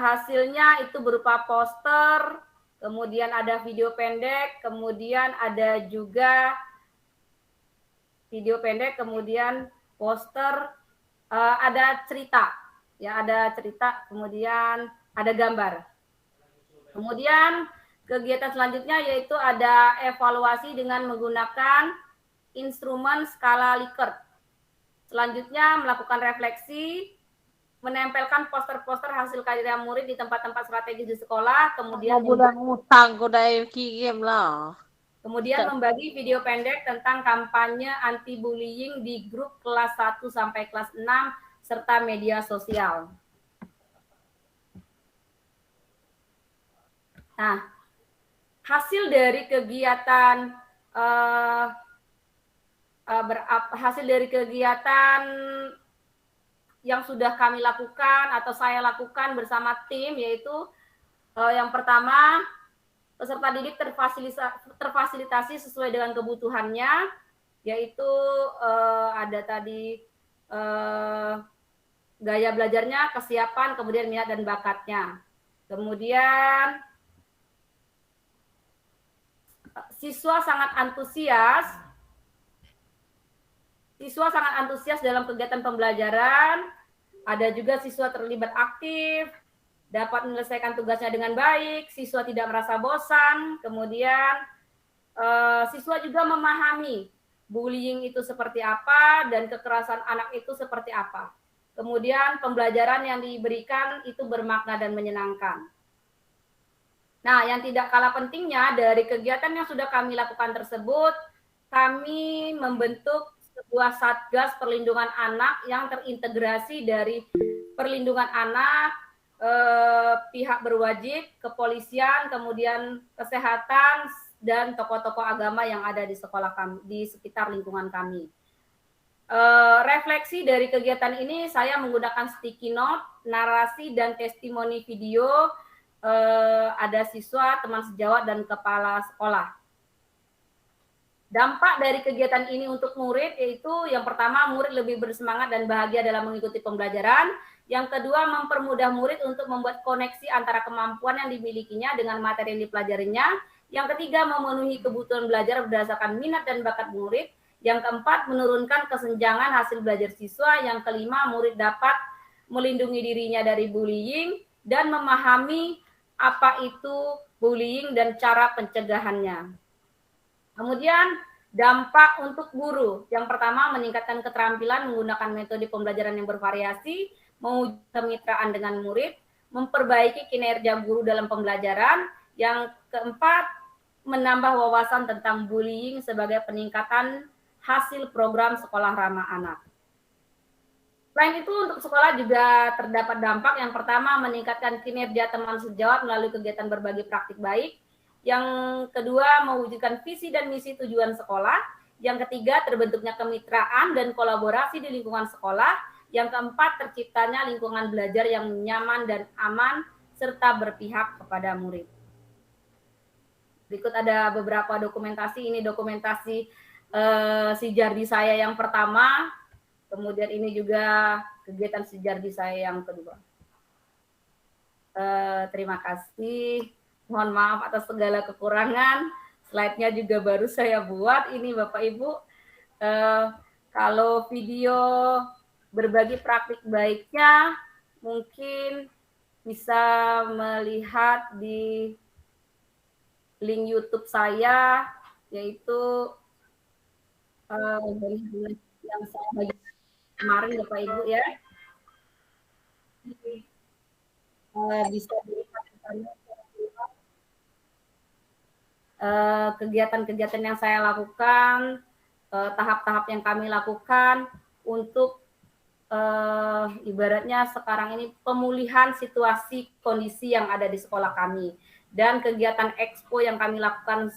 hasilnya itu berupa poster, kemudian ada video pendek, kemudian ada juga video pendek, kemudian poster, ada cerita, ya ada cerita, kemudian ada gambar. Kemudian kegiatan selanjutnya yaitu ada evaluasi dengan menggunakan instrumen skala Likert. Selanjutnya melakukan refleksi, menempelkan poster-poster hasil karya murid di tempat-tempat strategis di sekolah, kemudian kemudian membagi video pendek tentang kampanye anti bullying di grup kelas 1 sampai kelas 6 serta media sosial. Nah, hasil dari kegiatan yang sudah kami lakukan atau saya lakukan bersama tim, yaitu yang pertama, peserta didik terfasilitasi sesuai dengan kebutuhannya, yaitu ada tadi gaya belajarnya, kesiapan, kemudian minat dan bakatnya. Kemudian siswa sangat antusias dalam kegiatan pembelajaran. Ada juga siswa terlibat aktif, dapat menyelesaikan tugasnya dengan baik, siswa tidak merasa bosan. Kemudian siswa juga memahami bullying itu seperti apa dan kekerasan anak itu seperti apa. Kemudian pembelajaran yang diberikan itu bermakna dan menyenangkan. Nah, yang tidak kalah pentingnya dari kegiatan yang sudah kami lakukan tersebut, kami membentuk sebuah Satgas Perlindungan Anak yang terintegrasi dari perlindungan anak, pihak berwajib, kepolisian, kemudian kesehatan, dan tokoh-tokoh agama yang ada di sekolah kami, di sekitar lingkungan kami. Refleksi dari kegiatan ini, saya menggunakan sticky note, narasi, dan testimoni video. Ada siswa, teman sejawat, dan kepala sekolah. Dampak dari kegiatan ini untuk murid yaitu yang pertama, murid lebih bersemangat dan bahagia dalam mengikuti pembelajaran. Yang kedua, mempermudah murid untuk membuat koneksi antara kemampuan yang dimilikinya dengan materi yang dipelajarinya. Yang ketiga, memenuhi kebutuhan belajar berdasarkan minat dan bakat murid. Yang keempat, menurunkan kesenjangan hasil belajar siswa. Yang kelima, murid dapat melindungi dirinya dari bullying dan memahami apa itu bullying dan cara pencegahannya. Kemudian Dampak untuk guru. Yang pertama, meningkatkan keterampilan menggunakan metode pembelajaran yang bervariasi, mewujud kemitraan dengan murid, memperbaiki kinerja guru dalam pembelajaran. Yang keempat, menambah wawasan tentang bullying sebagai peningkatan hasil program sekolah ramah anak. Selain itu, untuk sekolah juga terdapat dampak. Yang pertama, meningkatkan kinerja teman sejawat melalui kegiatan berbagi praktik baik. Yang kedua, mewujudkan visi dan misi tujuan sekolah. Yang ketiga, terbentuknya kemitraan dan kolaborasi di lingkungan sekolah. Yang keempat, terciptanya lingkungan belajar yang nyaman dan aman, serta berpihak kepada murid. Berikut ada beberapa dokumentasi. Ini dokumentasi Sijardi saya yang pertama. Kemudian ini juga kegiatan Sijardi saya yang kedua. Terima kasih. Mohon maaf atas segala kekurangan. Slide-nya juga baru saya buat. Ini Bapak Ibu. Kalau video berbagi praktik baiknya, mungkin bisa melihat di link YouTube saya, yaitu yang saya bagi kemarin Bapak Ibu ya. Bisa dilihat kegiatan-kegiatan yang saya lakukan, tahap-tahap yang kami lakukan untuk ibaratnya sekarang ini pemulihan situasi kondisi yang ada di sekolah kami, dan kegiatan expo yang kami lakukan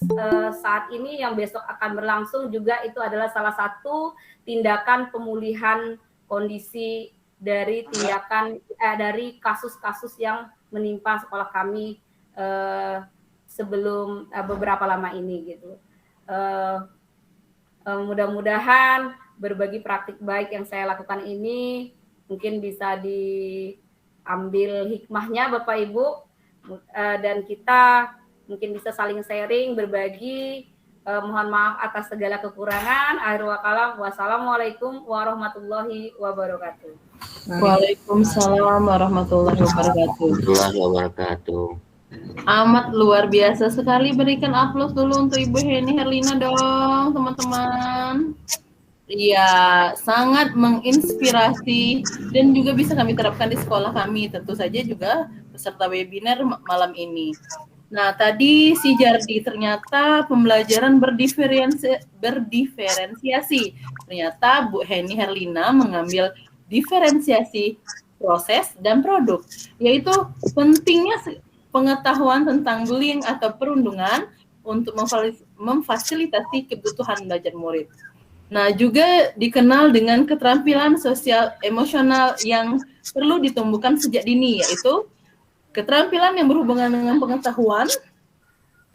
saat ini yang besok akan berlangsung juga itu adalah salah satu tindakan pemulihan kondisi dari tindakan dari kasus-kasus yang menimpa sekolah kami sebelum beberapa lama ini gitu. Mudah-mudahan berbagi praktik baik yang saya lakukan ini mungkin bisa diambil hikmahnya Bapak Ibu, dan kita mungkin bisa saling sharing, berbagi. Mohon maaf atas segala kekurangan. Akhirul kalam. Wassalamualaikum warahmatullahi wabarakatuh. Waalaikumsalam warahmatullahi wabarakatuh. Amat luar biasa sekali. Berikan aplaus dulu untuk Ibu Heni Herlina dong, teman-teman. Iya, sangat menginspirasi dan juga bisa kami terapkan di sekolah kami. Tentu saja juga peserta webinar malam ini. Nah, tadi si Jardi ternyata pembelajaran berdiferensiasi. Ternyata Bu Heni Herlina mengambil diferensiasi proses dan produk, yaitu pentingnya pengetahuan tentang bullying atau perundungan untuk memfasilitasi kebutuhan belajar murid. Nah, juga dikenal dengan keterampilan sosial emosional yang perlu ditumbuhkan sejak dini, yaitu keterampilan yang berhubungan dengan pengetahuan,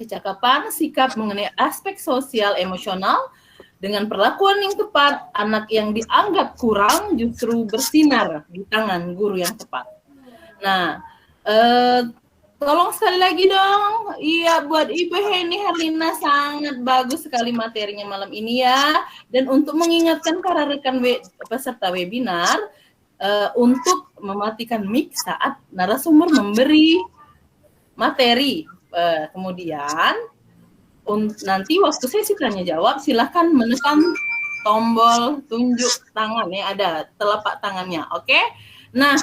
kecakapan, sikap mengenai aspek sosial emosional, dengan perlakuan yang tepat, anak yang dianggap kurang justru bersinar di tangan guru yang tepat. Nah, tolong sekali lagi dong, iya buat Ibu Heni Herlina, sangat bagus sekali materinya malam ini ya. Dan untuk mengingatkan para rekan peserta webinar, untuk mematikan mic saat narasumber memberi materi. Kemudian nanti waktu sesi tanya jawab silahkan menekan tombol tunjuk tangan ya, ada telapak tangannya. Oke. Nah,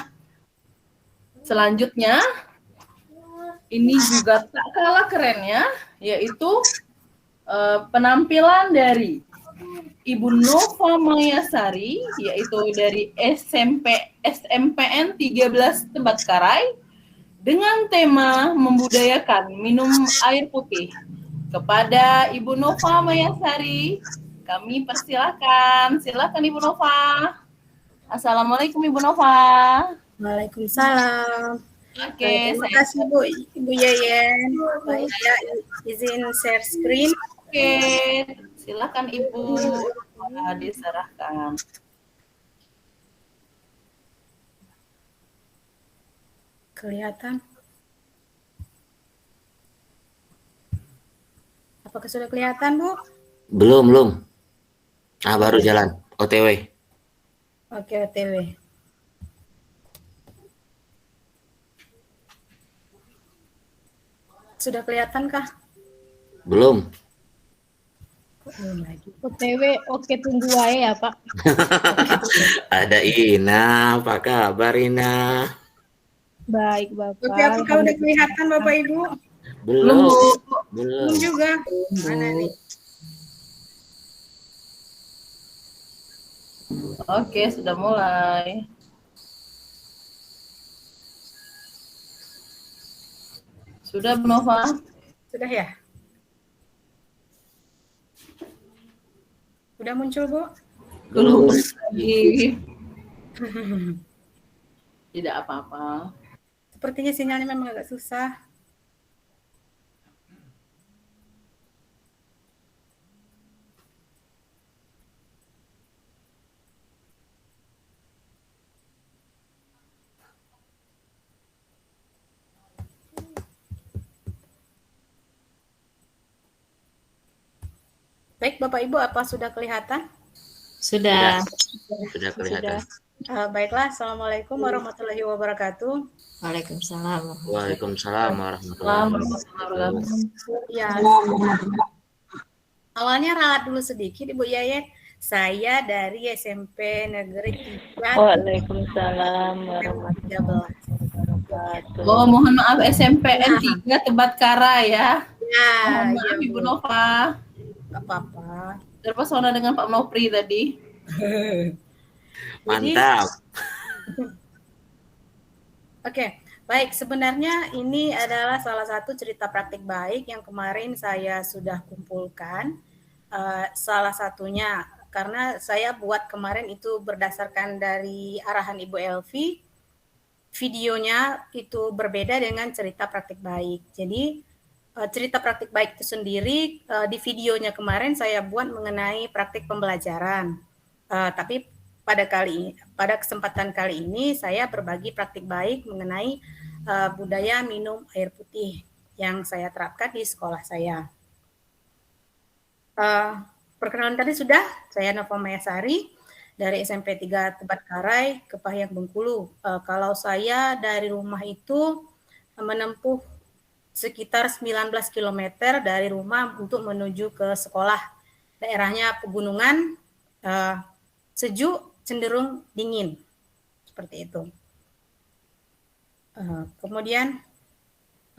selanjutnya ini juga tak kalah kerennya, yaitu penampilan dari Ibu Nova Mayasari, yaitu dari SMPN 13 Tebet-Karai, dengan tema membudayakan minum air putih. Kepada Ibu Nova Mayasari, kami persilakan. Silakan Ibu Nova. Assalamualaikum Ibu Nova. Waalaikumsalam. Oke, terima kasih Ibu Yayen. Saya izin share screen. Oke, silakan Ibu. Diserahkan. Kelihatan? Apakah sudah kelihatan, Bu? Belum. Baru jalan. OTW. Oke, OTW. Sudah kelihatan kah? Belum. OTW, oke tunggu wae ya Pak. Ada Ina, apa kabar Ina? Baik Bapak. Oke, apakah udah kelihatan Bapak Ibu? Belum. Belum juga. Mana nih? Oke, sudah mulai. Sudah, Bu Nova? Sudah ya? Udah muncul, Bu? Belum lagi. Tidak apa-apa. Sepertinya sinyalnya memang agak susah. Baik, Bapak Ibu, apa sudah kelihatan? Sudah. Sudah kelihatan. Baiklah, Assalamualaikum warahmatullahi wabarakatuh. Waalaikumsalam. Waalaikumsalam warahmatullahi wabarakatuh. Ya, awalnya ralat dulu sedikit, Ibu Yayet. Saya dari SMP Negeri 3. Waalaikumsalam warahmatullahi wabarakatuh. Oh, mohon maaf SMPN 3 Tembakara ya. Ya, Mohon maaf Ibu Nova. Gak apa-apa. Terpesona dengan Pak Nopri tadi. Mantap. Oke, baik. Sebenarnya ini adalah salah satu cerita praktik baik yang kemarin saya sudah kumpulkan. Salah satunya karena saya buat kemarin itu berdasarkan dari arahan Ibu Elvi. Videonya itu berbeda dengan cerita praktik baik. Jadi cerita praktik baik itu sendiri di videonya kemarin saya buat mengenai praktik pembelajaran. Tapi pada kesempatan kali ini saya berbagi praktik baik mengenai budaya minum air putih yang saya terapkan di sekolah saya. Perkenalan tadi sudah, saya Nova Mayasari dari SMP 3 Tembakara, Kepahyang, Bengkulu. Kalau saya dari rumah itu menempuh sekitar 19 km dari rumah untuk menuju ke sekolah. Daerahnya pegunungan, sejuk, cenderung dingin. Seperti itu. Kemudian,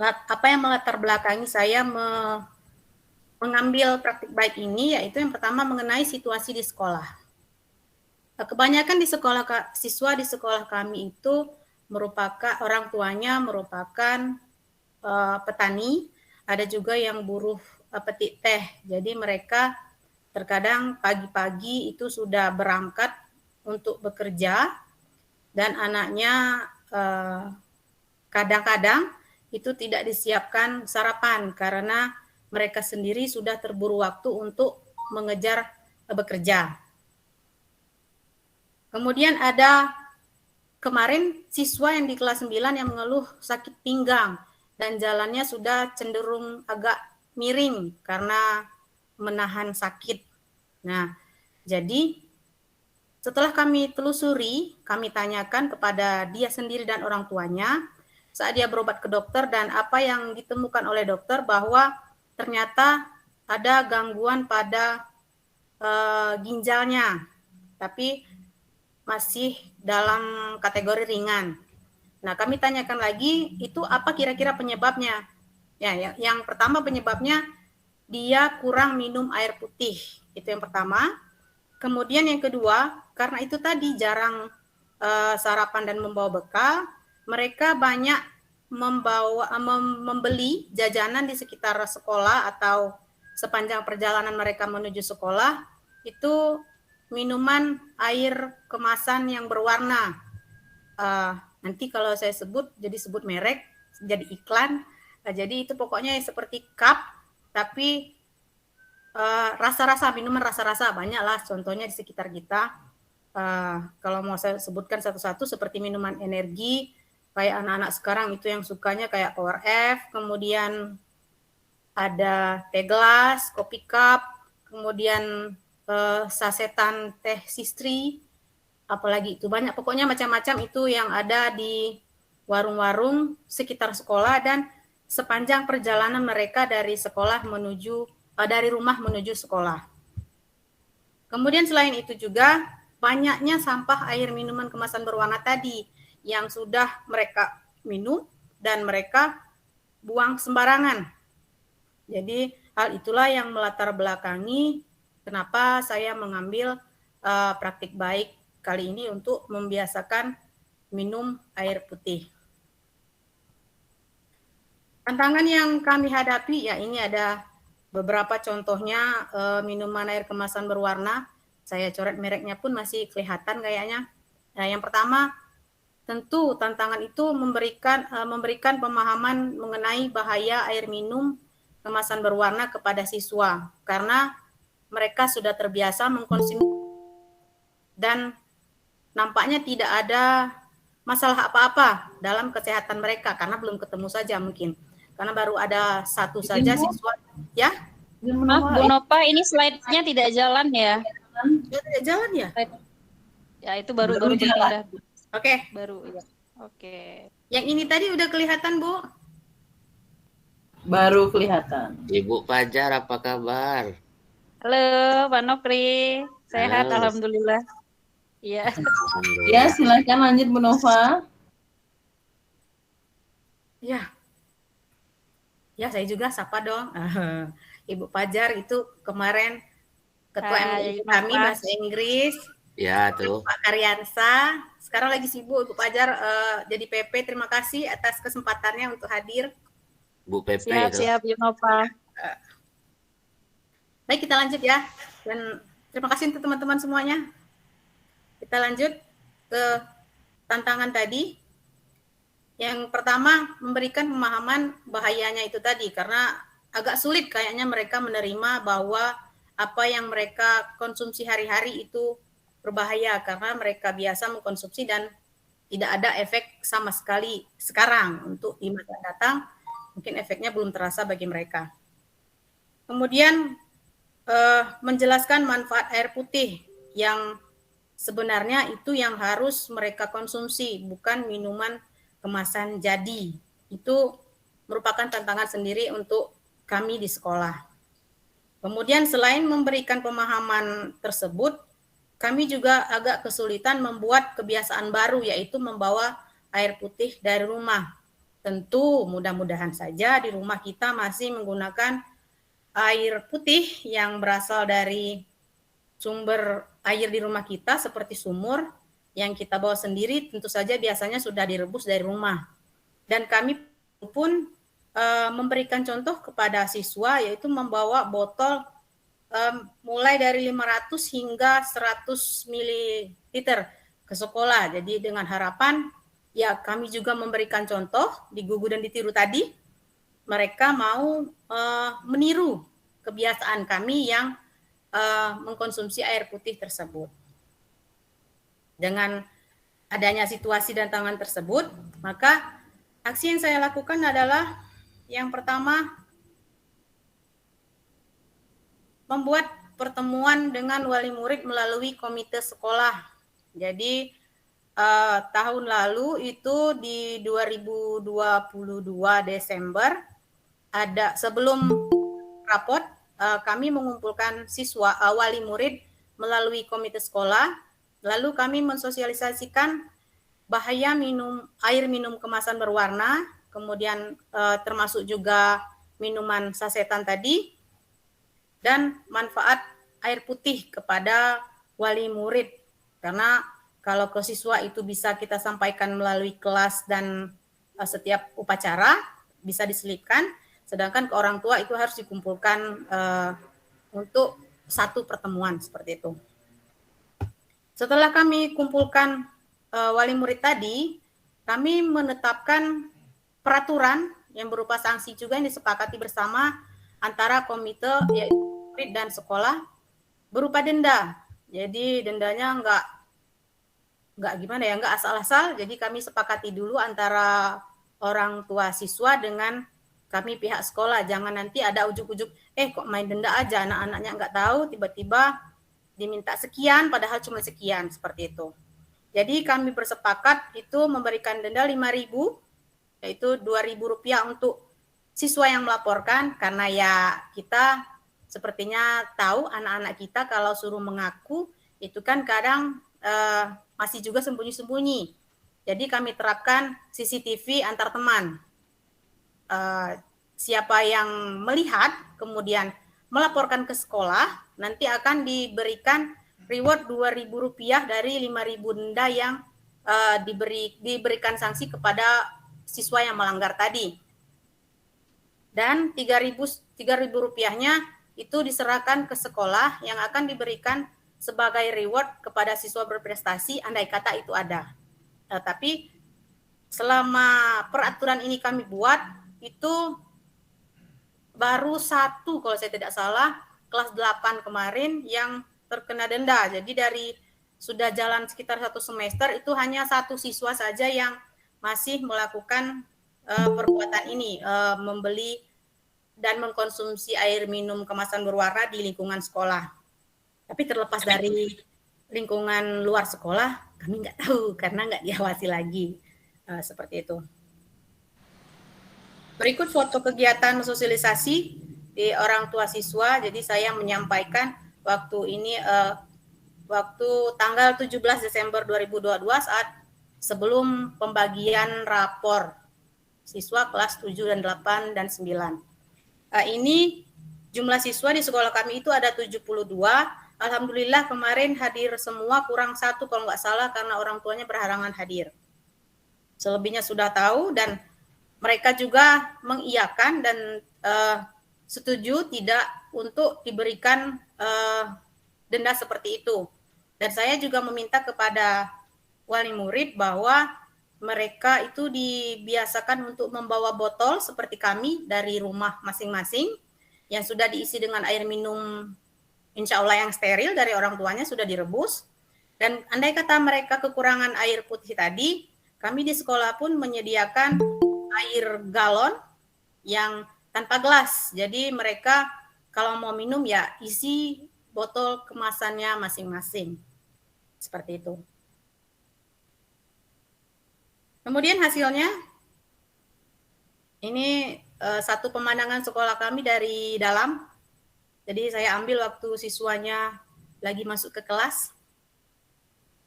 apa yang melatar belakangi saya mengambil praktik baik ini, yaitu yang pertama mengenai situasi di sekolah. Kebanyakan siswa di sekolah kami itu merupakan, orang tuanya merupakan petani, ada juga yang buruh petik teh. Jadi mereka terkadang pagi-pagi itu sudah berangkat untuk bekerja dan anaknya kadang-kadang itu tidak disiapkan sarapan karena mereka sendiri sudah terburu waktu untuk mengejar bekerja. Kemudian ada kemarin siswa yang di kelas 9 yang mengeluh sakit pinggang dan jalannya sudah cenderung agak miring karena menahan sakit. Nah, jadi setelah kami telusuri, kami tanyakan kepada dia sendiri dan orang tuanya saat dia berobat ke dokter dan apa yang ditemukan oleh dokter bahwa ternyata ada gangguan pada ginjalnya, tapi masih dalam kategori ringan. Nah, kami tanyakan lagi, itu apa kira-kira penyebabnya? Ya, yang pertama penyebabnya dia kurang minum air putih. Itu yang pertama. Kemudian yang kedua, karena itu tadi jarang sarapan dan membawa bekal, mereka banyak membeli jajanan di sekitar sekolah atau sepanjang perjalanan mereka menuju sekolah, itu minuman air kemasan yang berwarna. Nanti kalau saya sebut, jadi sebut merek, jadi iklan. Jadi itu pokoknya seperti cup, tapi rasa-rasa, minuman rasa-rasa banyak lah. Contohnya di sekitar kita. Kalau mau saya sebutkan satu-satu, seperti minuman energi, kayak anak-anak sekarang itu yang sukanya kayak Power F, kemudian ada teh gelas, kopi cup, kemudian sasetan teh sistri, apalagi itu banyak, pokoknya macam-macam itu yang ada di warung-warung sekitar sekolah dan sepanjang perjalanan mereka dari sekolah menuju dari rumah menuju sekolah. Kemudian selain itu juga banyaknya sampah air minuman kemasan berwarna tadi yang sudah mereka minum dan mereka buang sembarangan. Jadi hal itulah yang melatar belakangi kenapa saya mengambil praktik baik kali ini untuk membiasakan minum air putih. Tantangan yang kami hadapi ya ini ada beberapa contohnya minuman air kemasan berwarna. Saya coret mereknya pun masih kelihatan kayaknya. Nah, yang pertama tentu tantangan itu memberikan pemahaman mengenai bahaya air minum kemasan berwarna kepada siswa karena mereka sudah terbiasa mengkonsumsi dan nampaknya tidak ada masalah apa-apa dalam kesehatan mereka karena belum ketemu saja mungkin. Karena baru ada satu saja siswa, ya? Maaf, Bu Nova, ini slide-nya tidak jalan ya? Tidak jalan ya? Ya, itu baru berpindah. Oke. Baru, ya. Oke. Yang ini tadi udah kelihatan, Bu? Baru kelihatan. Ibu Fajar, apa kabar? Halo, Pak Nokri. Sehat, Halo. alhamdulillah. Iya. Ya, silakan lanjut Bu Nova. Ya. Ya, saya juga sapa dong. Ibu Fajar itu kemarin ketua MUI kami bahasa Inggris. Ya, tuh. Pak Karyansa. Sekarang lagi sibuk Ibu Fajar jadi PP. Terima kasih atas kesempatannya untuk hadir. Bu PP. Siap, Bu Nova. Baik, kita lanjut ya. Dan terima kasih untuk teman-teman semuanya. Kita lanjut ke tantangan tadi. Yang pertama, memberikan pemahaman bahayanya itu tadi, karena agak sulit kayaknya mereka menerima bahwa apa yang mereka konsumsi hari-hari itu berbahaya, karena mereka biasa mengkonsumsi dan tidak ada efek sama sekali sekarang. Untuk di masa datang, mungkin efeknya belum terasa bagi mereka. Kemudian, menjelaskan manfaat air putih yang sebenarnya itu yang harus mereka konsumsi, bukan minuman kemasan jadi. Itu merupakan tantangan sendiri untuk kami di sekolah. Kemudian selain memberikan pemahaman tersebut, kami juga agak kesulitan membuat kebiasaan baru, yaitu membawa air putih dari rumah. Tentu mudah-mudahan saja di rumah kita masih menggunakan air putih yang berasal dari sumber air di rumah kita seperti sumur yang kita bawa sendiri, tentu saja biasanya sudah direbus dari rumah. Dan kami pun memberikan contoh kepada siswa, yaitu membawa botol mulai dari 500 hingga 100 ml ke sekolah. Jadi dengan harapan ya kami juga memberikan contoh di gugu dan ditiru tadi, mereka mau meniru kebiasaan kami yang mengkonsumsi air putih tersebut. Dengan adanya situasi dan tantangan tersebut, maka aksi yang saya lakukan adalah yang pertama, membuat pertemuan dengan wali murid melalui komite sekolah. Jadi tahun lalu itu di 2022 Desember, ada sebelum rapot, kami mengumpulkan siswa wali murid melalui komite sekolah. Lalu kami mensosialisasikan bahaya air minum kemasan berwarna, kemudian termasuk juga minuman sasetan tadi, dan manfaat air putih kepada wali murid. Karena kalau ke siswa itu bisa kita sampaikan melalui kelas dan setiap upacara, bisa diselipkan, sedangkan ke orang tua itu harus dikumpulkan untuk satu pertemuan seperti itu. Setelah kami kumpulkan wali murid tadi, kami menetapkan peraturan yang berupa sanksi juga yang disepakati bersama antara komite yaitu murid dan sekolah berupa denda. Jadi dendanya enggak gimana ya, enggak asal-asal. Jadi kami sepakati dulu antara orang tua siswa dengan kami pihak sekolah. Jangan nanti ada ujuk-ujuk, kok main denda aja, anak-anaknya enggak tahu, tiba-tiba diminta sekian padahal cuma sekian, seperti itu. Jadi kami bersepakat itu memberikan denda 5.000, yaitu Rp2.000 untuk siswa yang melaporkan, karena ya kita sepertinya tahu anak-anak kita kalau suruh mengaku itu kan kadang masih juga sembunyi-sembunyi. Jadi kami terapkan CCTV antar teman. Siapa yang melihat kemudian melaporkan ke sekolah, nanti akan diberikan reward Rp2.000 dari Rp5.000 denda yang diberikan sanksi kepada siswa yang melanggar tadi. Dan Rp3.000-nya itu diserahkan ke sekolah yang akan diberikan sebagai reward kepada siswa berprestasi andai kata itu ada. Tapi selama peraturan ini kami buat, itu baru satu kalau saya tidak salah, kelas 8 kemarin yang terkena denda. Jadi dari sudah jalan sekitar 1 semester, itu hanya 1 siswa saja yang masih melakukan perbuatan ini, membeli dan mengkonsumsi air minum kemasan berwarna di lingkungan sekolah. Tapi terlepas dari lingkungan luar sekolah, kami nggak tahu karena nggak diawasi lagi. Seperti itu. Berikut foto kegiatan sosialisasi di orang tua siswa. Jadi saya menyampaikan waktu ini, waktu tanggal 17 Desember 2022 saat sebelum pembagian rapor siswa kelas 7 dan 8 dan 9. Ini jumlah siswa di sekolah kami itu ada 72. Alhamdulillah kemarin hadir semua, kurang 1 kalau nggak salah karena orang tuanya berhalangan hadir. Selebihnya sudah tahu dan mereka juga mengiyakan dan setuju tidak untuk diberikan denda seperti itu. Dan saya juga meminta kepada wali murid bahwa mereka itu dibiasakan untuk membawa botol seperti kami dari rumah masing-masing yang sudah diisi dengan air minum insya Allah yang steril dari orang tuanya, sudah direbus. Dan andai kata mereka kekurangan air putih tadi, kami di sekolah pun menyediakan air galon yang tanpa gelas. Jadi mereka kalau mau minum ya isi botol kemasannya masing-masing. Seperti itu. Kemudian hasilnya, ini satu pemandangan sekolah kami dari dalam. Jadi saya ambil waktu siswanya lagi masuk ke kelas.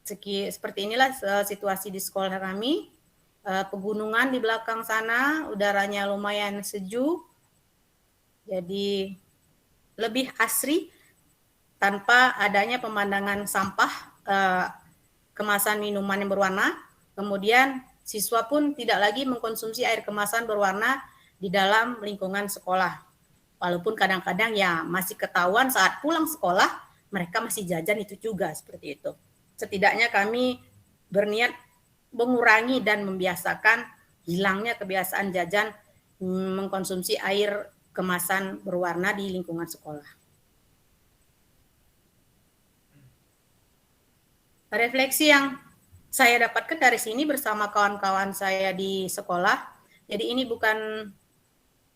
Seperti inilah situasi di sekolah kami. Pegunungan di belakang sana, udaranya lumayan sejuk. Jadi lebih asri tanpa adanya pemandangan sampah, kemasan minuman yang berwarna. Kemudian siswa pun tidak lagi mengkonsumsi air kemasan berwarna di dalam lingkungan sekolah. Walaupun kadang-kadang ya masih ketahuan saat pulang sekolah, mereka masih jajan itu juga, seperti itu. Setidaknya kami berniat mengurangi dan membiasakan hilangnya kebiasaan jajan mengkonsumsi air kemasan berwarna di lingkungan sekolah. Refleksi yang saya dapatkan dari sini bersama kawan-kawan saya di sekolah, jadi ini bukan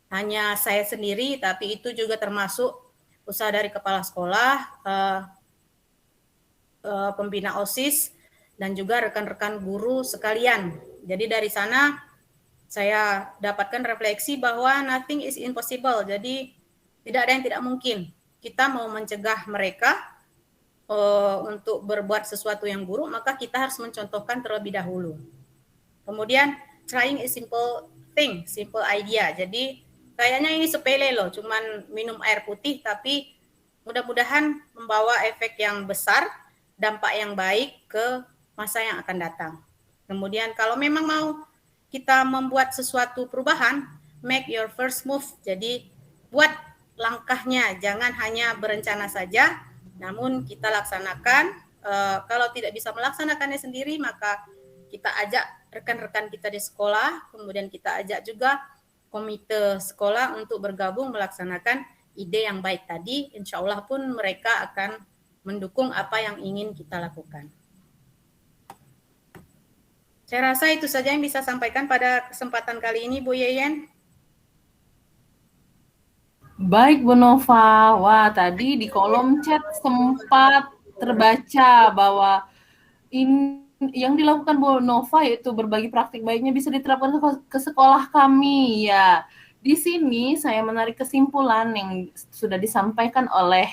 hanya saya sendiri, tapi itu juga termasuk usaha dari kepala sekolah, pembina OSIS, dan juga rekan-rekan guru sekalian. Jadi dari sana saya dapatkan refleksi bahwa nothing is impossible. Jadi tidak ada yang tidak mungkin. Kita mau mencegah mereka untuk berbuat sesuatu yang buruk, maka kita harus mencontohkan terlebih dahulu. Kemudian trying a simple thing, simple idea. Jadi kayaknya ini sepele loh, cuman minum air putih, tapi mudah-mudahan membawa efek yang besar, dampak yang baik ke masa yang akan datang. Kemudian kalau memang mau kita membuat sesuatu perubahan, make your first move. Jadi buat langkahnya, jangan hanya berencana saja, namun kita laksanakan. Kalau tidak bisa melaksanakannya sendiri, maka kita ajak rekan-rekan kita di sekolah, kemudian kita ajak juga komite sekolah untuk bergabung melaksanakan ide yang baik tadi. Insya Allah pun mereka akan mendukung apa yang ingin kita lakukan. Saya rasa itu saja yang bisa sampaikan pada kesempatan kali ini, Bu Yeyen. Baik, Bu Nova. Wah, tadi di kolom chat sempat terbaca bahwa yang dilakukan Bu Nova yaitu berbagi praktik baiknya bisa diterapkan ke sekolah kami. Ya, di sini saya menarik kesimpulan yang sudah disampaikan oleh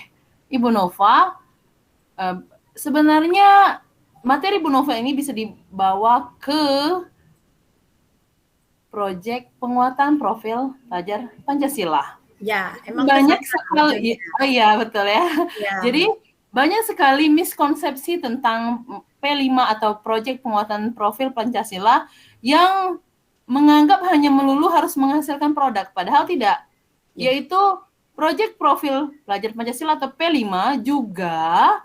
Ibu Nova. Sebenarnya materi Bu Nova ini bisa dibawa ke proyek penguatan profil pelajar Pancasila. Ya, emang Banyak sekali. Oh iya, betul ya. Jadi banyak sekali miskonsepsi tentang P5 atau proyek penguatan profil Pancasila yang menganggap hanya melulu harus menghasilkan produk, padahal tidak. Yaitu proyek profil pelajar Pancasila atau P5 juga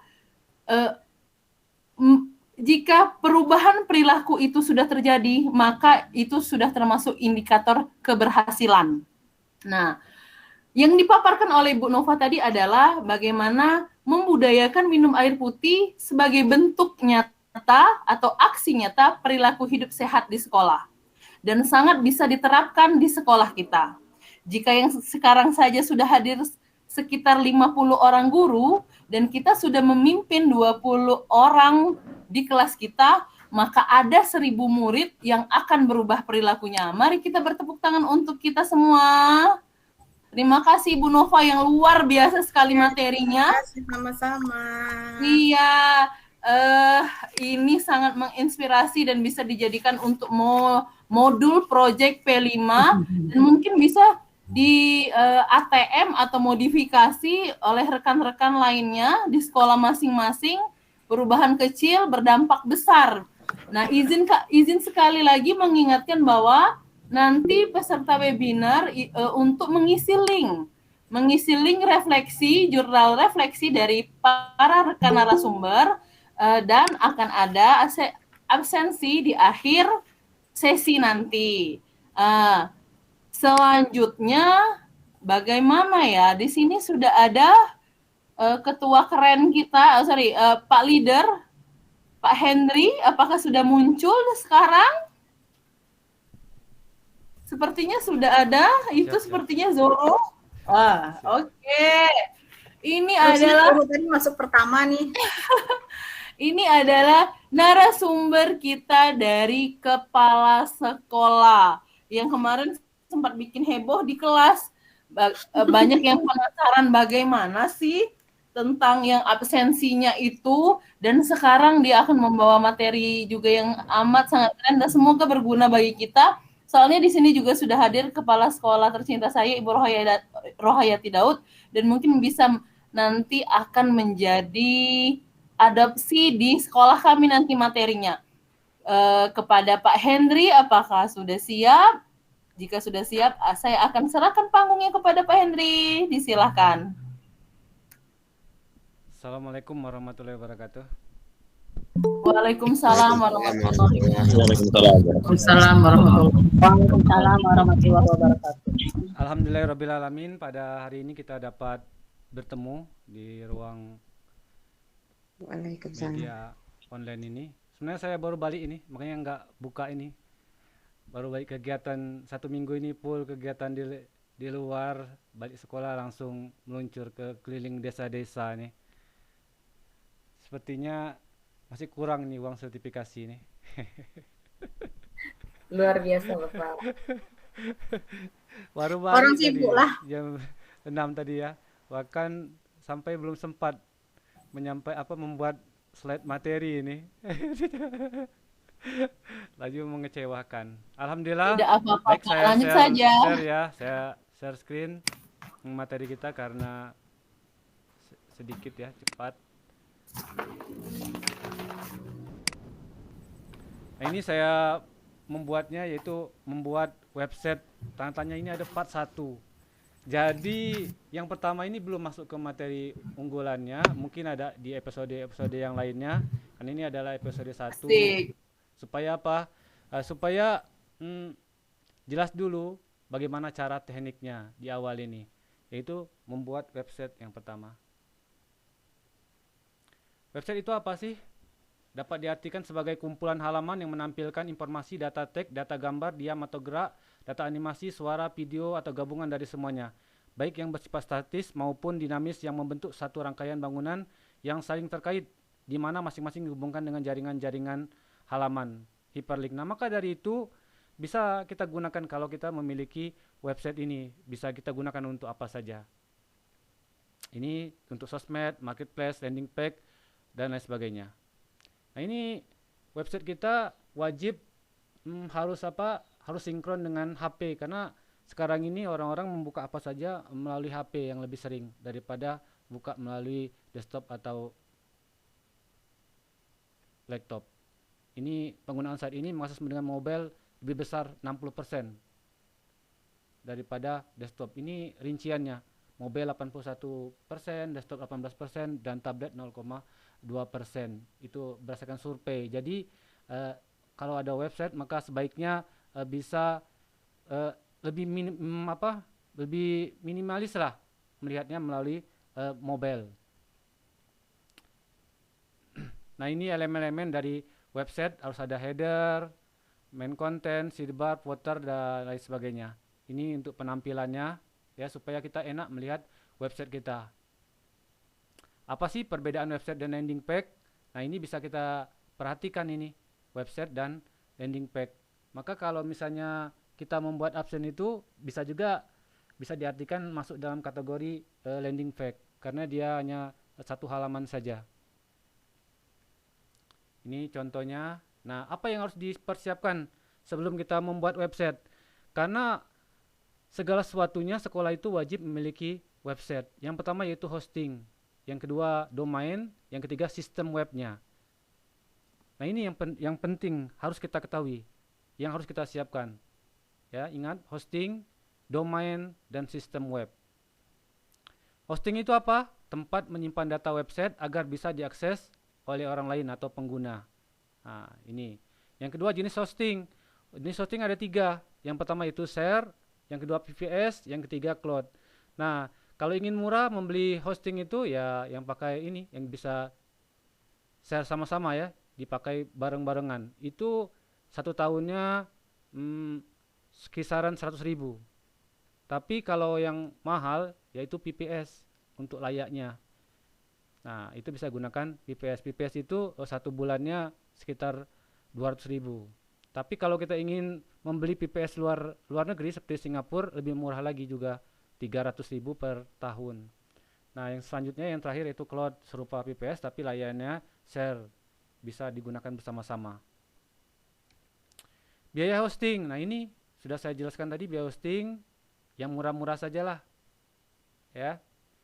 jika perubahan perilaku itu sudah terjadi, maka itu sudah termasuk indikator keberhasilan. Nah, yang dipaparkan oleh Bu Nova tadi adalah bagaimana membudayakan minum air putih sebagai bentuk nyata atau aksi nyata perilaku hidup sehat di sekolah. Dan sangat bisa diterapkan di sekolah kita. Jika yang sekarang saja sudah hadir sekitar 50 orang guru dan kita sudah memimpin 20 orang di kelas kita, maka ada 1.000 murid yang akan berubah perilakunya. Mari kita bertepuk tangan untuk kita semua. Terima kasih Bu Nova yang luar biasa sekali materinya. Terima kasih sama-sama. Iya, ini sangat menginspirasi dan bisa dijadikan untuk modul project P5 dan mungkin bisa di ATM atau modifikasi oleh rekan-rekan lainnya di sekolah masing-masing. Perubahan kecil berdampak besar. Nah, izin sekali lagi mengingatkan bahwa nanti peserta webinar untuk mengisi link refleksi, jurnal refleksi dari para rekan narasumber dan akan ada absensi di akhir sesi nanti. Selanjutnya bagaimana ya? Di sini sudah ada ketua keren kita, Pak Leader, Pak Henry, apakah sudah muncul sekarang? Sepertinya sudah ada, itu sepertinya Zoro. Oke. Ini adalah tadi masuk pertama nih. Ini adalah narasumber kita dari kepala sekolah yang kemarin sempat bikin heboh di kelas. Banyak yang penasaran bagaimana sih tentang yang absensinya itu, dan sekarang dia akan membawa materi juga yang amat sangat keren dan semoga berguna bagi kita. Soalnya di sini juga sudah hadir kepala sekolah tercinta saya, Ibu Rohayati Daud, dan mungkin bisa nanti akan menjadi adopsi di sekolah kami nanti materinya. Kepada Pak Henry, apakah sudah siap? Jika sudah siap, saya akan serahkan panggungnya kepada Pak Henry. Disilakan. Assalamualaikum warahmatullahi wabarakatuh. Waalaikumsalam warahmatullahi wabarakatuh. Alhamdulillahirrabbilalamin, pada hari ini kita dapat bertemu di ruang media online ini. Sebenarnya saya baru balik ini, makanya nggak buka ini. Baru balik kegiatan 1 minggu ini, full kegiatan di luar, balik sekolah langsung meluncur ke keliling desa-desa nih. Sepertinya masih kurang nih uang sertifikasi nih. Luar biasa Bapak. Baru balik orang sibuk lah. Jam 6 tadi ya. Bahkan sampai belum sempat membuat slide materi ini. Laju mengecewakan. Alhamdulillah. Tidak apa-apa, baik, saya lanjut saja. Share ya, saya share screen materi kita karena sedikit ya, cepat. Nah, ini saya membuatnya, yaitu membuat website. Tanda tanya ini ada part 1. Jadi yang pertama ini belum masuk ke materi unggulannya, mungkin ada di episode yang lainnya. Kan ini adalah episode 1. Asik. Supaya apa? Supaya jelas dulu bagaimana cara tekniknya di awal ini, yaitu membuat website yang pertama. Website itu apa sih? Dapat diartikan sebagai kumpulan halaman yang menampilkan informasi data teks, data gambar, diam atau gerak, data animasi, suara, video, atau gabungan dari semuanya, baik yang bersifat statis maupun dinamis yang membentuk satu rangkaian bangunan yang saling terkait, di mana masing-masing dihubungkan dengan jaringan-jaringan halaman, hyperlink. Nah, maka dari itu bisa kita gunakan kalau kita memiliki website ini bisa kita gunakan untuk apa saja. Ini untuk sosmed, marketplace, landing page, dan lain sebagainya. Nah, ini website kita wajib harus sinkron dengan HP, karena sekarang ini orang-orang membuka apa saja melalui HP yang lebih sering daripada buka melalui desktop atau laptop. Ini penggunaan saat ini mengakses dengan mobile lebih besar 60% daripada desktop. Ini rinciannya. Mobile 81%, desktop 18%, dan tablet 0,2%. Itu berdasarkan survei. Jadi kalau ada website maka sebaiknya bisa lebih minimalis lah melihatnya melalui mobile. Nah, ini elemen-elemen dari website, harus ada header, main content, sidebar, footer, dan lain sebagainya. Ini untuk penampilannya ya, supaya kita enak melihat website kita. Apa sih perbedaan website dan landing page? Nah, ini bisa kita perhatikan ini, website dan landing page. Maka kalau misalnya kita membuat absen itu bisa diartikan masuk dalam kategori landing page, karena dia hanya satu halaman saja. Ini contohnya. Nah, apa yang harus dipersiapkan sebelum kita membuat website? Karena segala sesuatunya sekolah itu wajib memiliki website. Yang pertama yaitu hosting, yang kedua domain, yang ketiga sistem webnya. Nah, ini yang penting harus kita ketahui, yang harus kita siapkan. Ya, ingat, hosting, domain, dan sistem web. Hosting itu apa? Tempat menyimpan data website agar bisa diakses oleh orang lain atau pengguna. Nah, ini. Yang kedua jenis hosting. Jenis hosting ada 3. Yang pertama itu share, yang kedua PVS, yang ketiga cloud. Nah, kalau ingin murah membeli hosting itu ya yang pakai ini, yang bisa share sama-sama ya, dipakai bareng-barengan. Itu 1 tahunnya kisaran 100.000. Tapi kalau yang mahal yaitu PPS untuk layaknya. Nah, itu bisa gunakan PPS. PPS itu 1 bulannya sekitar 200.000. Tapi kalau kita ingin membeli PPS luar negeri seperti Singapura, lebih murah lagi juga, 300.000 per tahun. Nah, yang selanjutnya yang terakhir itu cloud, serupa PPS tapi layannya share, bisa digunakan bersama-sama. Biaya hosting. Nah, ini sudah saya jelaskan tadi, biaya hosting yang murah-murah sajalah. Ya.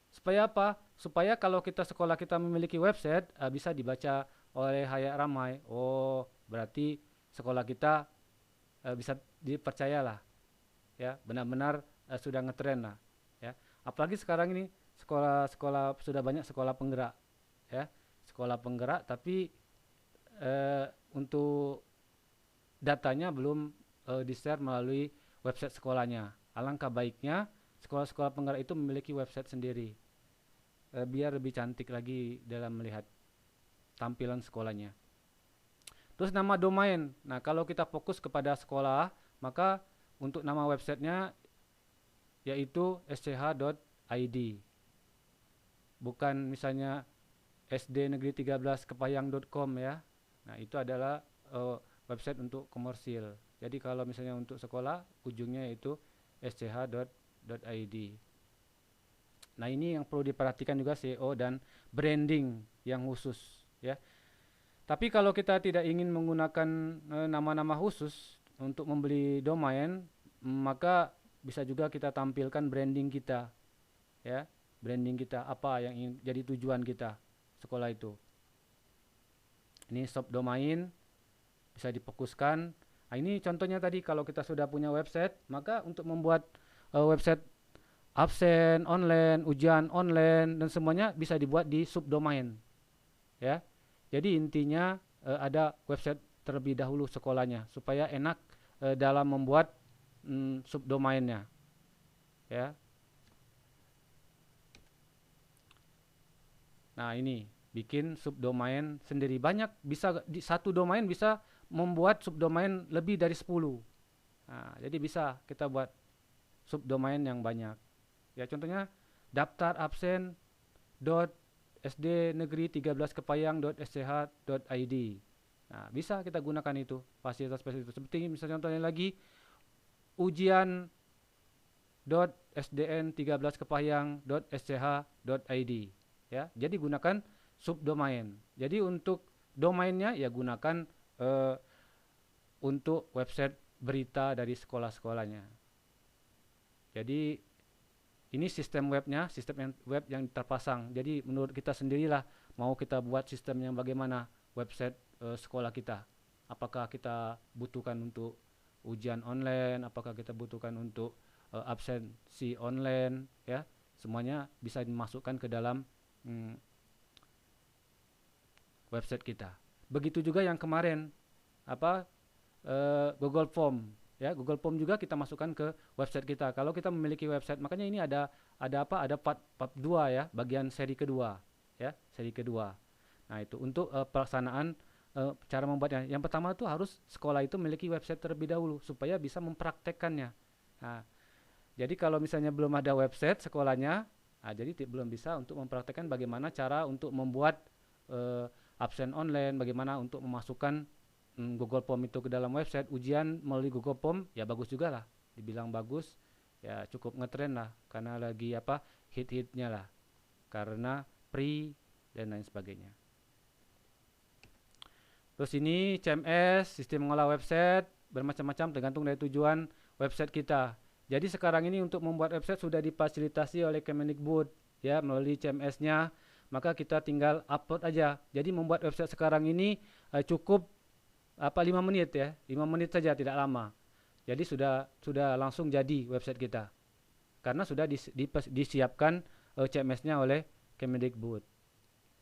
Supaya apa? Supaya kalau sekolah kita memiliki website, bisa dibaca oleh halayak ramai. Oh, berarti sekolah kita bisa dipercayalah. Ya, benar-benar sudah ngetren lah. Ya. Apalagi sekarang ini sekolah sudah banyak sekolah penggerak. Ya, sekolah penggerak, tapi untuk datanya belum di-share melalui website sekolahnya. Alangkah baiknya sekolah-sekolah penggerak itu memiliki website sendiri, biar lebih cantik lagi dalam melihat tampilan sekolahnya. Terus nama domain. Nah, kalau kita fokus kepada sekolah, maka untuk nama websitenya yaitu sch.id, bukan misalnya sdnegeri13kepayang.com ya. Nah, itu adalah website untuk komersil. Jadi kalau misalnya untuk sekolah, ujungnya itu sch.id. Nah, ini yang perlu diperhatikan juga, SEO dan branding yang khusus ya. Tapi kalau kita tidak ingin menggunakan nama-nama khusus untuk membeli domain, maka bisa juga kita tampilkan branding kita ya. Branding kita, apa yang ingin jadi tujuan kita sekolah itu. Ini subdomain bisa difokuskan. Nah, ini contohnya tadi, kalau kita sudah punya website, maka untuk membuat website absen online, ujian online, dan semuanya bisa dibuat di subdomain. Ya, jadi intinya ada website terlebih dahulu sekolahnya supaya enak dalam membuat subdomainnya. Ya. Nah, ini bikin subdomain sendiri. Banyak, bisa di satu domain bisa membuat subdomain lebih dari 10. Nah, jadi bisa kita buat subdomain yang banyak. Ya, contohnya daftar absen .sdnegeri13kepayang.sch.id. Nah, bisa kita gunakan itu, fasilitas itu. Seperti misalnya contohnya lagi, ujian www.sdn13kepahyang.sch.id ya. Jadi gunakan subdomain. Jadi untuk domainnya ya gunakan untuk website berita dari sekolah-sekolahnya. Jadi ini sistem webnya, sistem web yang terpasang. Jadi menurut kita sendirilah mau kita buat sistem yang bagaimana website sekolah kita. Apakah kita butuhkan untuk ujian online, apakah kita butuhkan untuk absensi online, ya. Semuanya bisa dimasukkan ke dalam website kita. Begitu juga yang kemarin Google Form. Ya, Google Form juga kita masukkan ke website kita. Kalau kita memiliki website, makanya ini ada part 2 ya, bagian seri kedua, ya, seri kedua. Nah, itu untuk pelaksanaan cara membuatnya. Yang pertama itu harus sekolah itu memiliki website terlebih dahulu supaya bisa mempraktekkannya. Nah, jadi kalau misalnya belum ada website sekolahnya, jadi belum bisa untuk mempraktekkan bagaimana cara untuk membuat absen online, bagaimana untuk memasukkan Google Form itu ke dalam website. Ujian melalui Google Form ya bagus juga lah, dibilang bagus ya, cukup ngetren lah karena lagi hit-hitnya lah, karena free dan lain sebagainya. Terus ini CMS, sistem mengolah website, bermacam-macam tergantung dari tujuan website kita. Jadi sekarang ini untuk membuat website sudah difasilitasi oleh Kemendikbud ya, melalui CMS-nya, maka kita tinggal upload aja. Jadi membuat website sekarang ini cukup 5 menit ya, 5 menit saja, tidak lama. Jadi sudah langsung jadi website kita. Karena sudah disiapkan CMS-nya oleh Kemendikbud.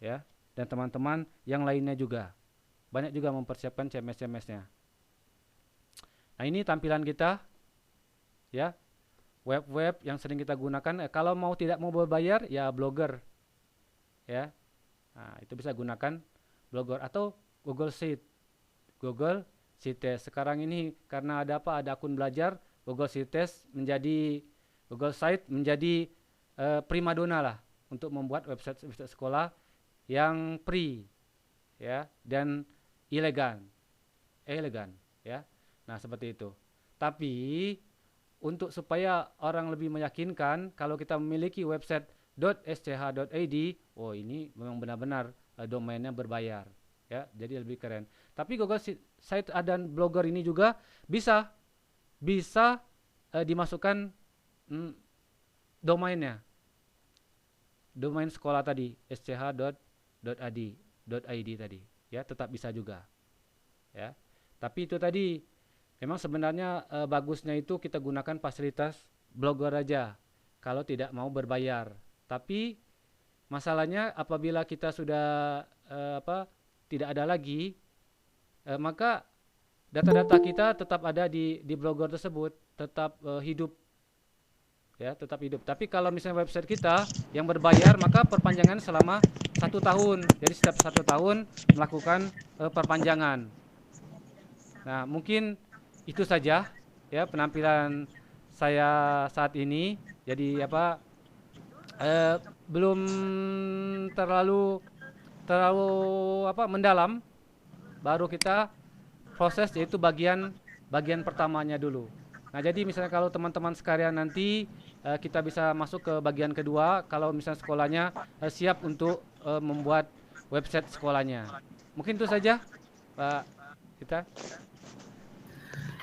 Ya, dan teman-teman yang lainnya juga. Banyak juga mempersiapkan CMS-nya. Nah, ini tampilan kita. Ya. Web-web yang sering kita gunakan, kalau tidak mau berbayar ya Blogger. Ya. Nah, itu bisa gunakan Blogger atau Google Sheet. Google Sheet. Sekarang ini karena ada akun belajar, Google Sheet menjadi Google Site menjadi primadona lah untuk membuat website sekolah yang free ya dan elegan ya. Nah, seperti itu. Tapi untuk supaya orang lebih meyakinkan kalau kita memiliki website .sch.id, ini memang benar-benar domainnya berbayar ya, jadi lebih keren. Tapi Google Site dan Blogger ini juga bisa dimasukkan domainnya, domain sekolah tadi sch.id tadi ya, tetap bisa juga ya. Tapi itu tadi memang sebenarnya bagusnya itu kita gunakan fasilitas Blogger aja kalau tidak mau berbayar. Tapi masalahnya apabila kita sudah tidak ada lagi, maka data-data kita tetap ada di Blogger tersebut, tetap hidup ya, tetap hidup. Tapi kalau misalnya website kita yang berbayar, maka perpanjangan selama 1 tahun. Jadi setiap 1 tahun melakukan perpanjangan. Nah, mungkin itu saja ya penampilan saya saat ini. Jadi belum terlalu mendalam. Baru kita proses, yaitu bagian pertamanya dulu. Nah, jadi misalnya kalau teman-teman sekalian nanti kita bisa masuk ke bagian kedua kalau misalnya sekolahnya siap untuk membuat website sekolahnya. Mungkin itu saja, Pak kita.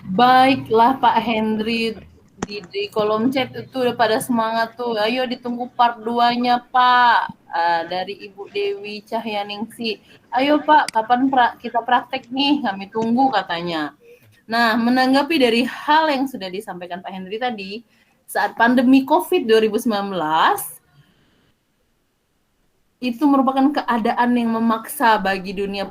Baiklah Pak Hendri, di kolom chat itu udah pada semangat tuh. Ayo ditunggu part 2-nya Pak. Dari Ibu Dewi Cahyaningsi. Ayo Pak, kapan kita praktek nih? Kami tunggu katanya. Nah, menanggapi dari hal yang sudah disampaikan Pak Hendri tadi, saat pandemi COVID 2019, itu merupakan keadaan yang memaksa bagi dunia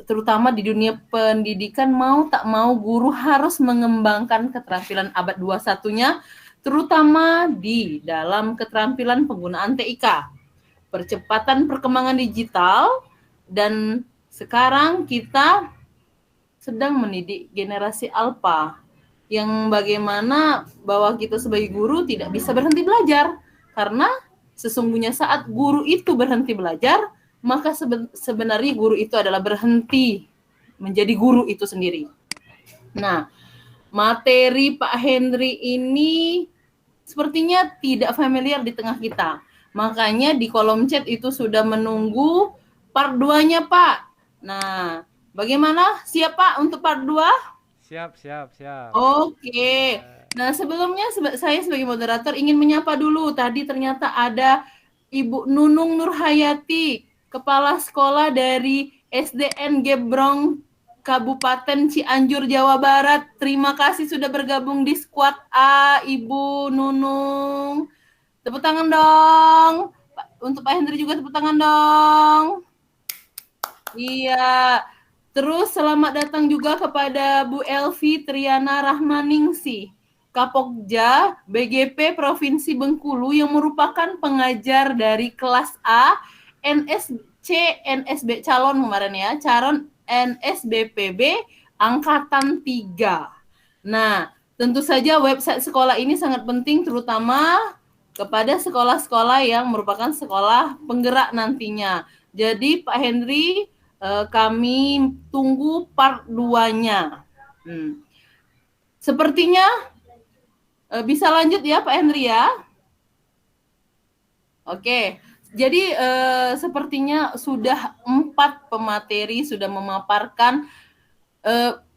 terutama di dunia pendidikan, mau tak mau guru harus mengembangkan keterampilan abad 21-nya, terutama di dalam keterampilan penggunaan TIK, percepatan perkembangan digital, dan sekarang kita sedang mendidik generasi alpha yang bagaimana bahwa kita sebagai guru tidak bisa berhenti belajar, karena sesungguhnya saat guru itu berhenti belajar, maka sebenarnya guru itu adalah berhenti menjadi guru itu sendiri. Nah, materi Pak Hendri ini sepertinya tidak familiar di tengah kita. Makanya di kolom chat itu sudah menunggu part 2-nya, Pak. Nah, bagaimana? Siap, Pak, untuk part 2? Siap. Oke. Nah, sebelumnya saya sebagai moderator ingin menyapa dulu. Tadi ternyata ada Ibu Nunung Nurhayati, Kepala Sekolah dari SDN Gebrong, Kabupaten Cianjur, Jawa Barat. Terima kasih sudah bergabung di Squad A, Ibu Nunung. Tepuk tangan dong. Untuk Pak Hendri juga tepuk tangan dong. Iya. Terus selamat datang juga kepada Bu Elvi Triana Rahmaningsih, Kapokja BGP Provinsi Bengkulu yang merupakan pengajar dari kelas A NSB calon kemarin ya, calon NSBPB Angkatan 3. Nah, tentu saja website sekolah ini sangat penting terutama kepada sekolah-sekolah yang merupakan sekolah penggerak nantinya. Jadi Pak Henry, kami tunggu part 2-nya. Sepertinya bisa lanjut ya Pak Henry ya. Oke. Jadi sepertinya sudah 4 pemateri sudah memaparkan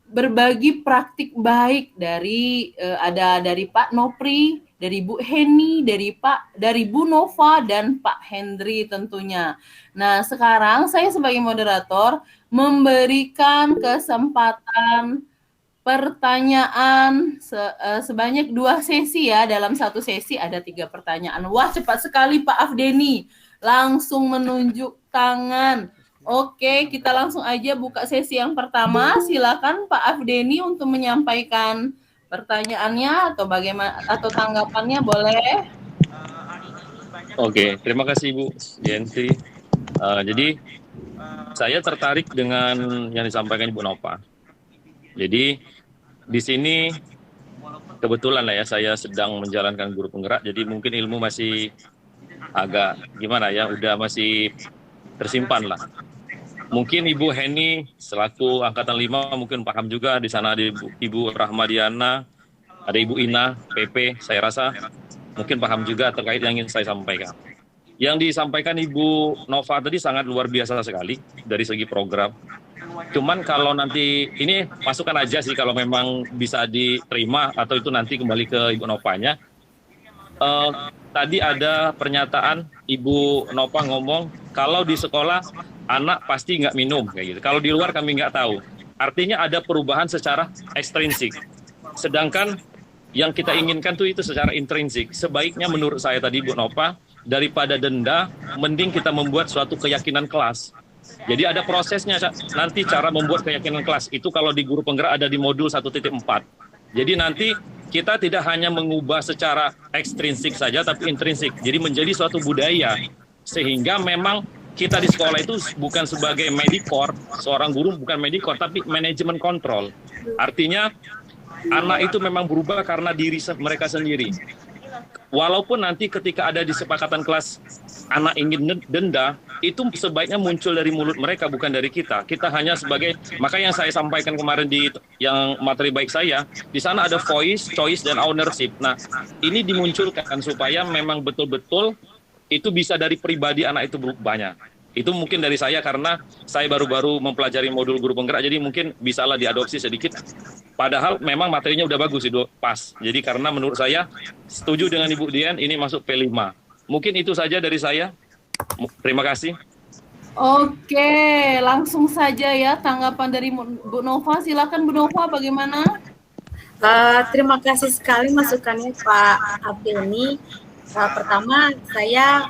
berbagi praktik baik dari ada dari Pak Nopri, dari Bu Heni, dari Bu Nova dan Pak Hendri tentunya. Nah, sekarang saya sebagai moderator memberikan kesempatan pertanyaan sebanyak 2 sesi ya. Dalam satu sesi ada 3 pertanyaan. Wah, cepat sekali Pak Afdeni. Langsung menunjuk tangan. Oke, kita langsung aja buka sesi yang pertama. Silakan Pak Afdeni untuk menyampaikan pertanyaannya atau bagaimana atau tanggapannya boleh. Oke, terima kasih Ibu Yenti. Jadi saya tertarik dengan yang disampaikan Ibu Nova. Jadi di sini kebetulan lah ya, saya sedang menjalankan guru penggerak, jadi mungkin ilmu masih agak gimana ya, udah masih tersimpan lah. Mungkin Ibu Heni selaku angkatan 5 mungkin paham juga, di sana ada Ibu Rahmadiana, ada Ibu Ina, PP, saya rasa mungkin paham juga terkait yang ingin saya sampaikan. Yang disampaikan Ibu Nova tadi sangat luar biasa sekali dari segi program. Cuman kalau nanti, ini masukan aja sih kalau memang bisa diterima atau itu nanti kembali ke Ibu Novanya. Tadi ada pernyataan Ibu Nova ngomong, kalau di sekolah anak pasti nggak minum, kayak gitu. Kalau di luar kami nggak tahu. Artinya ada perubahan secara ekstrinsik. Sedangkan yang kita inginkan tuh itu secara intrinsik. Sebaiknya menurut saya tadi Bu Nova, daripada denda, mending kita membuat suatu keyakinan kelas. Jadi ada prosesnya nanti cara membuat keyakinan kelas. Itu kalau di guru penggerak ada di modul 1.4. Jadi nanti kita tidak hanya mengubah secara ekstrinsik saja, tapi intrinsik. Jadi menjadi suatu budaya. Sehingga memang kita di sekolah itu bukan sebagai medikor, seorang guru bukan medikor, tapi manajemen kontrol. Artinya anak itu memang berubah karena diri mereka sendiri. Walaupun nanti ketika ada di sepakatan kelas anak ingin denda, itu sebaiknya muncul dari mulut mereka, bukan dari kita. Kita hanya sebagai, maka yang saya sampaikan kemarin di yang materi baik saya, di sana ada voice, choice, dan ownership. Nah, ini dimunculkan supaya memang betul-betul itu bisa dari pribadi anak itu banyak. Itu mungkin dari saya karena saya baru-baru mempelajari modul guru penggerak, jadi mungkin bisalah diadopsi sedikit. Padahal memang materinya udah bagus, itu pas. Jadi karena menurut saya, setuju dengan Ibu Dian, ini masuk P5. Mungkin itu saja dari saya. Terima kasih. Oke, langsung saja ya tanggapan dari Bu Nova. Silakan Bu Nova, bagaimana? Terima kasih sekali masukannya Pak Abdeni. Pertama, saya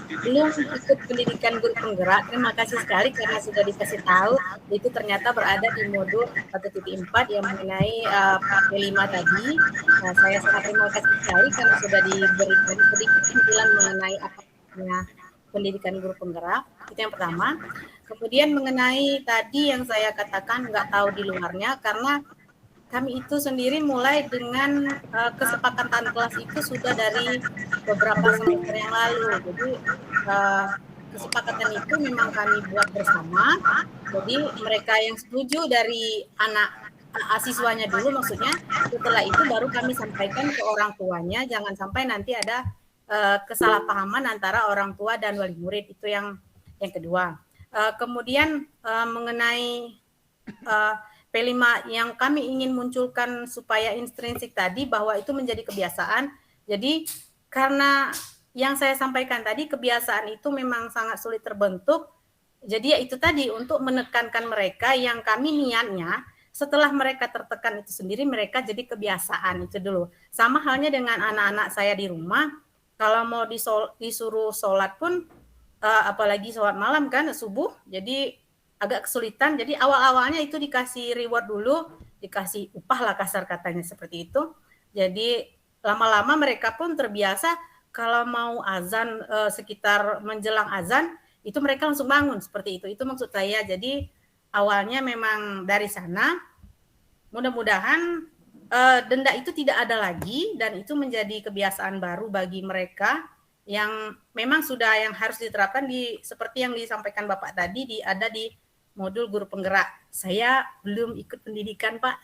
belum ikut pendidikan guru penggerak. Terima kasih sekali karena sudah dikasih tahu itu ternyata berada di modul 1.4 yang mengenai P5 tadi. Nah, saya sangat terima kasih sekali karena sudah diberikan sedikit tampilan mengenai apa pendidikan guru penggerak. Itu yang pertama. Kemudian mengenai tadi yang saya katakan nggak tahu di luarnya, karena kami itu sendiri mulai dengan kesepakatan kelas itu sudah dari beberapa semester yang lalu. Jadi kesepakatan itu memang kami buat bersama. Jadi mereka yang setuju dari siswanya dulu maksudnya. Setelah itu baru kami sampaikan ke orang tuanya. Jangan sampai nanti ada kesalahpahaman antara orang tua dan wali murid. Itu yang kedua. Kemudian mengenai P5 yang kami ingin munculkan supaya intrinsik tadi bahwa itu menjadi kebiasaan. Jadi karena yang saya sampaikan tadi kebiasaan itu memang sangat sulit terbentuk. Jadi ya itu tadi untuk menekankan mereka yang kami niatnya setelah mereka tertekan itu sendiri mereka jadi kebiasaan itu dulu. Sama halnya dengan anak-anak saya di rumah, kalau mau disuruh sholat pun apalagi sholat malam kan subuh, jadi agak kesulitan. Jadi awal-awalnya itu dikasih reward dulu, dikasih upah lah kasar katanya seperti itu. Jadi lama-lama mereka pun terbiasa kalau mau azan sekitar menjelang azan itu mereka langsung bangun seperti itu. Itu maksud saya. Jadi awalnya memang dari sana. Mudah-mudahan denda itu tidak ada lagi dan itu menjadi kebiasaan baru bagi mereka yang memang sudah yang harus diterapkan seperti yang disampaikan Bapak tadi ada di modul guru penggerak. Saya belum ikut pendidikan, Pak.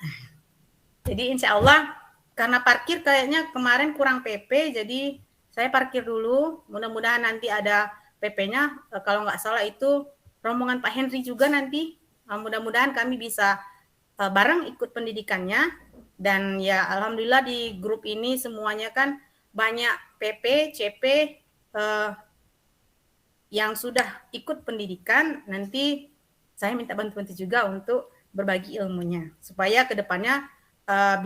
Jadi insya Allah karena parkir kayaknya kemarin kurang PP, jadi saya parkir dulu. Mudah-mudahan nanti ada PP-nya. Kalau nggak salah itu rombongan Pak Henry juga nanti. Mudah-mudahan kami bisa bareng ikut pendidikannya. Dan ya alhamdulillah di grup ini semuanya kan banyak PP, CP yang sudah ikut pendidikan. Nanti saya minta bantuan juga untuk berbagi ilmunya supaya kedepannya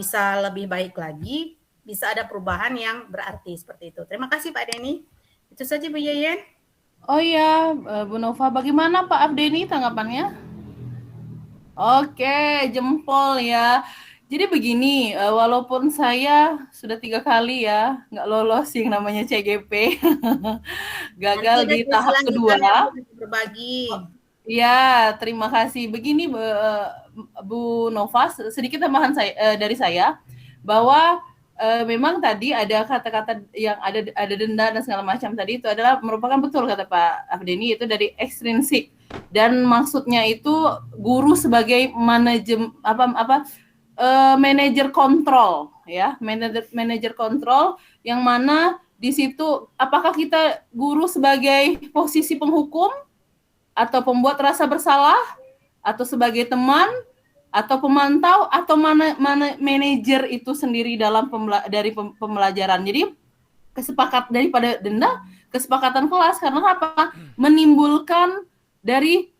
bisa lebih baik lagi, bisa ada perubahan yang berarti seperti itu. Terima kasih Pak Denny. Itu saja Bu Yeyen. Oh iya, Bu Nova, bagaimana Pak Afdeni tanggapannya? Oke, jempol ya. Jadi begini, walaupun saya sudah 3 kali ya nggak lolos yang namanya CGP, gagal di tahap kedua. Berbagi. Ya, terima kasih. Begini Bu Nova, sedikit tambahan dari saya bahwa memang tadi ada kata-kata yang ada denda dan segala macam tadi itu adalah merupakan betul kata Pak Afdeni itu dari ekstrinsik dan maksudnya itu guru sebagai manajer kontrol ya, manajer kontrol yang mana di situ apakah kita guru sebagai posisi penghukum atau pembuat rasa bersalah atau sebagai teman atau pemantau atau mana manajer itu sendiri dalam dari pembelajaran. Jadi daripada denda, kesepakatan kelas karena apa? Menimbulkan dari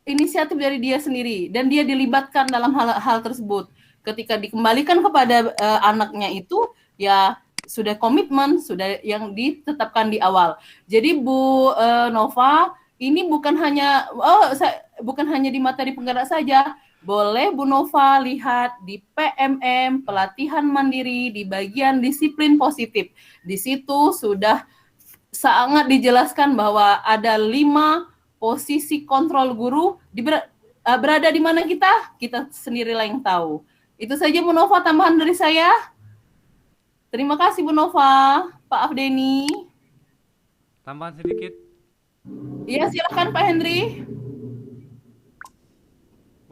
inisiatif dari dia sendiri dan dia dilibatkan dalam hal tersebut. Ketika dikembalikan kepada anaknya itu ya sudah komitmen, sudah yang ditetapkan di awal. Jadi Bu Nova, ini bukan hanya di materi penggerak saja. Boleh Bu Nova lihat di PMM, pelatihan mandiri, di bagian disiplin positif. Di situ sudah sangat dijelaskan bahwa ada 5 posisi kontrol guru, berada di mana kita sendirilah yang tahu. Itu saja Bu Nova tambahan dari saya. Terima kasih Bu Nova, Pak Afdeni. Tambahan sedikit. Iya silakan Pak Henry.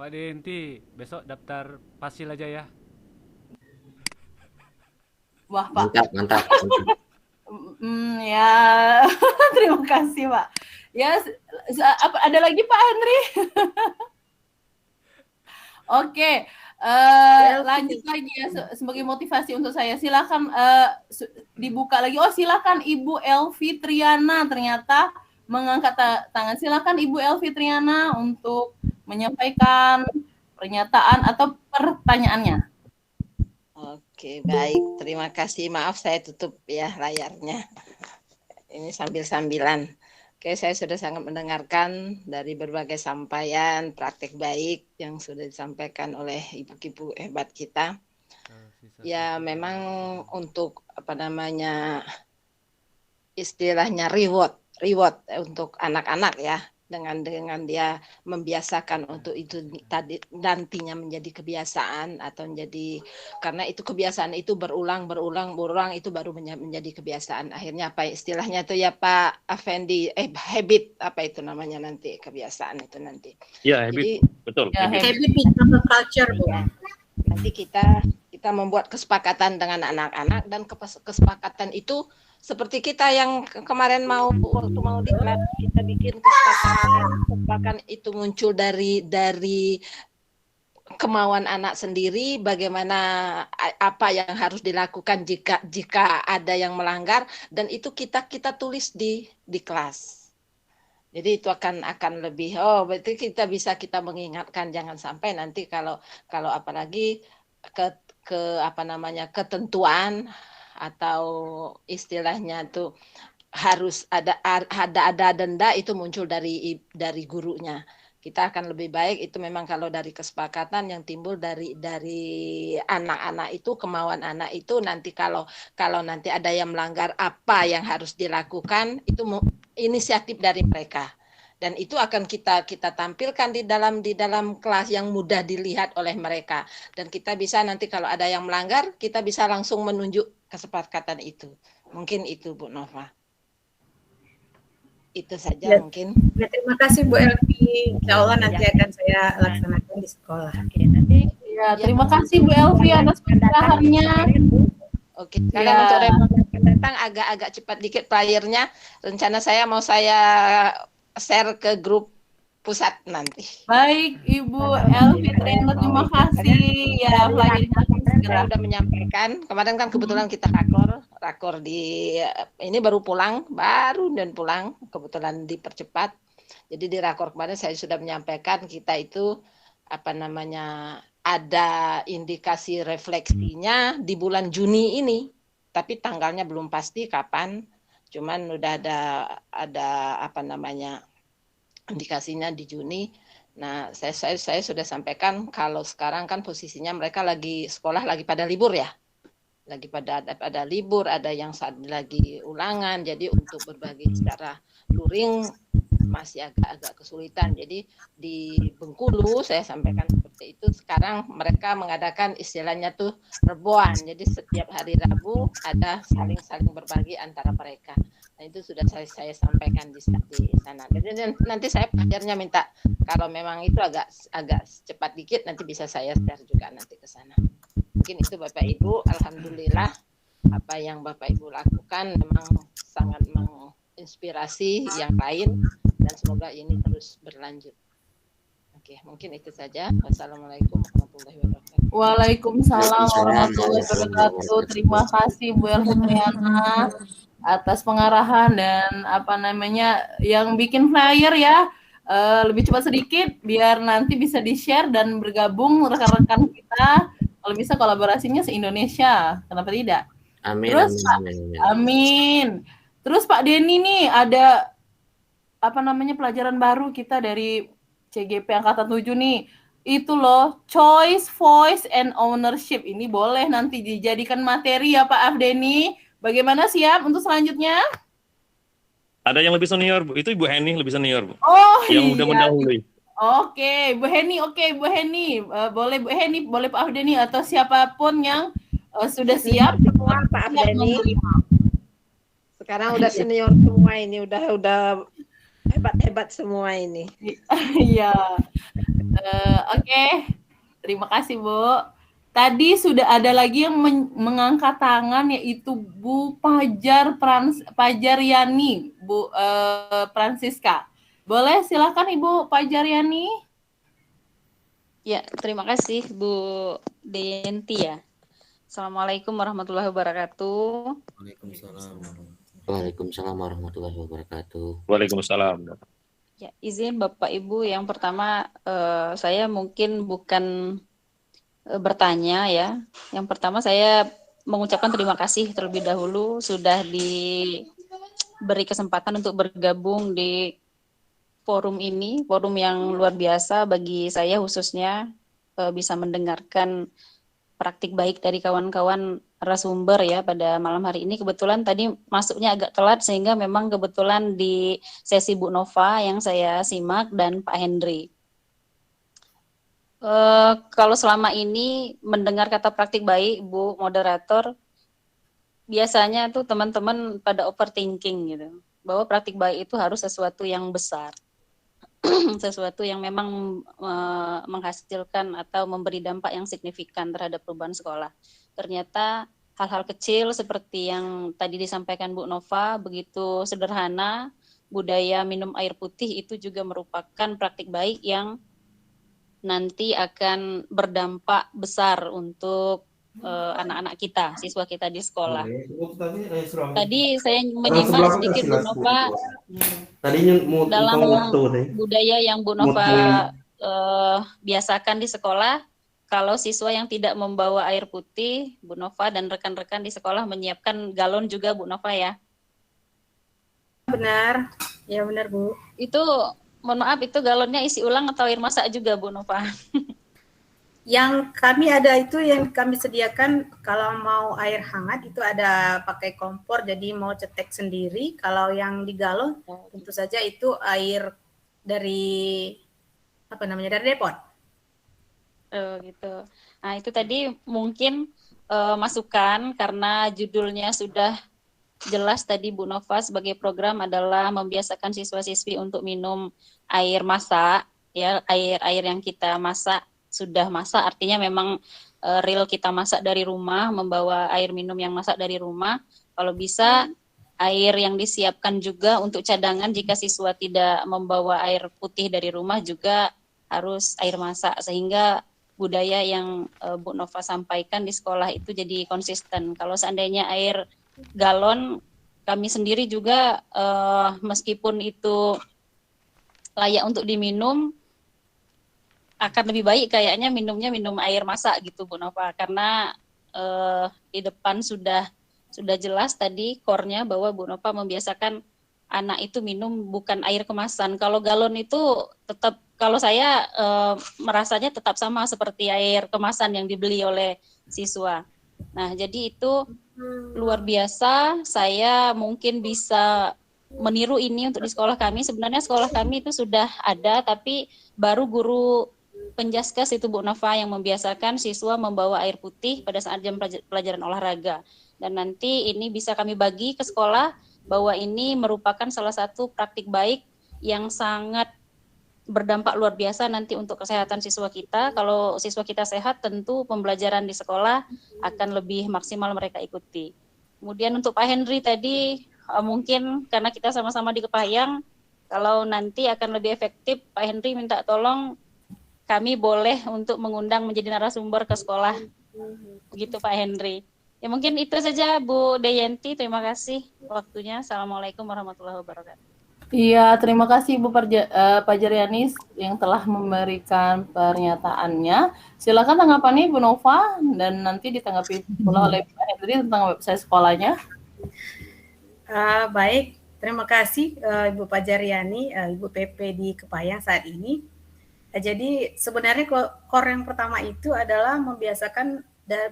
Pak Denti, besok daftar pasil aja ya. Wah Pak. Mantap. Ya, terima kasih Pak. Ya, ada lagi Pak Henry? Oke, lanjut lagi ya sebagai motivasi untuk saya. Silakan dibuka lagi. Oh silakan Ibu Elvi Triana ternyata mengangkat tangan. Silakan Ibu Elvi Triana untuk menyampaikan pernyataan atau pertanyaannya. Oke, baik. Terima kasih. Maaf saya tutup ya layarnya. Ini sambil-sambilan. Oke, saya sudah sangat mendengarkan dari berbagai sampaian praktek baik yang sudah disampaikan oleh ibu-ibu hebat kita. Ya, memang untuk istilahnya reward untuk anak-anak ya. dengan dia membiasakan untuk itu tadi nantinya menjadi kebiasaan atau menjadi, karena itu kebiasaan itu berulang itu baru menjadi kebiasaan. Akhirnya apa istilahnya itu ya Pak Afendi, habit apa itu namanya nanti, kebiasaan itu nanti. Ya, habit. Jadi Betul. ya, Habit. habit become culture, Bu. Ya. Nanti kita membuat kesepakatan dengan anak-anak, dan kesepakatan itu seperti kita yang kemarin waktu mau di kelas kita bikin kesepakatan itu muncul dari kemauan anak sendiri, bagaimana apa yang harus dilakukan jika ada yang melanggar, dan itu kita tulis di kelas. Jadi itu akan lebih, berarti kita mengingatkan, jangan sampai nanti kalau apalagi ketentuan atau istilahnya tuh harus ada denda itu muncul dari gurunya. Kita akan lebih baik itu memang kalau dari kesepakatan yang timbul dari anak-anak itu, kemauan anak itu, nanti kalau nanti ada yang melanggar apa yang harus dilakukan, itu inisiatif dari mereka. Dan itu akan kita tampilkan di dalam kelas yang mudah dilihat oleh mereka. Dan kita bisa nanti kalau ada yang melanggar, kita bisa langsung menunjuk kesepakatan itu. Mungkin itu Bu Nova. Itu saja mungkin. Ya, terima kasih Bu Elvi. Insya Allah nanti akan saya laksanakan di sekolah. Oke, nanti. Ya, terima kasih Bu Elvi atas pencerahannya. Oke, sekarang untuk remote datang agak cepat dikit playernya. Rencana saya mau share ke grup pusat nanti. Baik, Ibu Elvi Triana, terima kasih ya pelajarnya. Saya sudah menyampaikan, kemarin kan kebetulan kita rakor di ini baru pulang, kebetulan dipercepat. Jadi di rakor kemarin saya sudah menyampaikan kita itu ada indikasi refleksinya di bulan Juni ini, tapi tanggalnya belum pasti kapan. Cuman udah ada indikasinya di Juni. Nah, saya sudah sampaikan kalau sekarang kan posisinya mereka sekolah lagi pada libur ya. Lagi pada libur, ada yang saat lagi ulangan. Jadi untuk berbagi secara luring masih agak kesulitan. Jadi di Bengkulu saya sampaikan seperti itu. Sekarang mereka mengadakan istilahnya tuh reboan. Jadi setiap hari Rabu ada saling berbagi antara mereka. Nah, itu sudah saya sampaikan di sana. Jadi nanti saya pelajarnya minta kalau memang itu agak cepat dikit nanti bisa saya share juga nanti ke sana. Mungkin itu Bapak Ibu, alhamdulillah apa yang Bapak Ibu lakukan memang sangat menginspirasi yang lain, dan semoga ini terus berlanjut. Oke, mungkin itu saja. Wassalamualaikum warahmatullahi wabarakatuh. Waalaikumsalam warahmatullahi wabarakatuh. Terima kasih Bu Elvi Triana atas pengarahan dan yang bikin flyer ya. Lebih cepat sedikit biar nanti bisa di-share dan bergabung rekan-rekan kita. Kalau bisa kolaborasinya se-Indonesia, kenapa tidak? Amin. Terus amin. Terus Pak Denny nih ada pelajaran baru kita dari CGP Angkatan 7 nih. Itu loh, choice, voice, and ownership. Ini boleh nanti dijadikan materi ya Pak Afdeni. Bagaimana, siap untuk selanjutnya? Ada yang lebih senior, Bu. Itu Ibu Heni lebih senior, Bu. Oh, yang udah mendahului. Oke, Bu Heni. Boleh Bu Heni, boleh Pak Afdeni atau siapapun yang sudah siap. Semua Pak Afdeni. Sekarang udah senior semua ini, udah hebat-hebat semua ini. Iya. Oke. Terima kasih, Bu. Tadi sudah ada lagi yang mengangkat tangan, yaitu Bu Pajaryani, Bu Francisca. Boleh, silakan Ibu Pajaryani. Ya, terima kasih Bu Denti ya. Assalamualaikum warahmatullahi wabarakatuh. Waalaikumsalam warahmatullahi wabarakatuh. Waalaikumsalam. Ya, izin Bapak Ibu, yang pertama saya mungkin bukan bertanya ya. Yang pertama saya mengucapkan terima kasih terlebih dahulu sudah diberi kesempatan untuk bergabung di forum ini, forum yang luar biasa bagi saya khususnya bisa mendengarkan praktik baik dari kawan-kawan narasumber ya pada malam hari ini. Kebetulan tadi masuknya agak telat sehingga memang kebetulan di sesi Bu Nova yang saya simak dan Pak Henry. Kalau selama ini mendengar kata praktik baik, Bu Moderator, biasanya tuh teman-teman pada overthinking gitu, bahwa praktik baik itu harus sesuatu yang besar. Sesuatu yang memang menghasilkan atau memberi dampak yang signifikan terhadap perubahan sekolah. Ternyata hal-hal kecil seperti yang tadi disampaikan Bu Nova begitu sederhana, budaya minum air putih itu juga merupakan praktik baik yang nanti akan berdampak besar untuk anak-anak kita, siswa kita di sekolah. Tadi saya menyimak sedikit Bu Nova dalam budaya yang Bu Nova biasakan di sekolah. Kalau siswa yang tidak membawa air putih, Bu Nova dan rekan-rekan di sekolah menyiapkan galon juga Bu Nova ya. Benar, ya benar Bu. Itu mohon maaf itu galonnya isi ulang atau air masak juga Bu Nova? Yang kami ada itu yang kami sediakan kalau mau air hangat itu ada pakai kompor jadi mau cetek sendiri. Kalau yang di galon tentu saja itu air dari dari depot. Oh gitu. Nah itu tadi mungkin masukan karena judulnya sudah jelas tadi Bu Nova sebagai program adalah membiasakan siswa-siswi untuk minum air masak ya, air yang kita masak sudah masak, artinya memang real kita masak dari rumah, membawa air minum yang masak dari rumah. Kalau bisa air yang disiapkan juga untuk cadangan jika siswa tidak membawa air putih dari rumah juga harus air masak, sehingga budaya yang Bu Nova sampaikan di sekolah itu jadi konsisten. Kalau seandainya air galon, kami sendiri juga meskipun itu layak untuk diminum, akan lebih baik kayaknya minumnya minum air masak gitu Bu Nova, karena di depan sudah jelas tadi core-nya bahwa Bu Nova membiasakan anak itu minum bukan air kemasan. Kalau galon itu tetap, kalau saya merasanya tetap sama seperti air kemasan yang dibeli oleh siswa. Nah jadi itu luar biasa, saya mungkin bisa meniru ini untuk di sekolah kami. Sebenarnya sekolah kami itu sudah ada, tapi baru guru Penjaskes itu Bu Nova yang membiasakan siswa membawa air putih pada saat jam pelajaran olahraga. Dan nanti ini bisa kami bagi ke sekolah bahwa ini merupakan salah satu praktik baik yang sangat berdampak luar biasa nanti untuk kesehatan siswa kita. Kalau siswa kita sehat, tentu pembelajaran di sekolah akan lebih maksimal mereka ikuti. Kemudian untuk Pak Henry tadi, mungkin karena kita sama-sama di Kepayang, kalau nanti akan lebih efektif, Pak Henry minta tolong kami boleh untuk mengundang menjadi narasumber ke sekolah. Begitu Pak Henry. Ya mungkin itu saja Bu Deyanti, terima kasih waktunya. Assalamualaikum warahmatullahi wabarakatuh. Iya, terima kasih Bu Pak Jarianis yang telah memberikan pernyataannya. Silakan tanggapannya Bu Nova dan nanti ditanggapi pula oleh Pak Henry tentang website sekolahnya. Baik, terima kasih Ibu Pak Jariani, Ibu PP di Kepayang saat ini. Jadi sebenarnya core yang pertama itu adalah membiasakan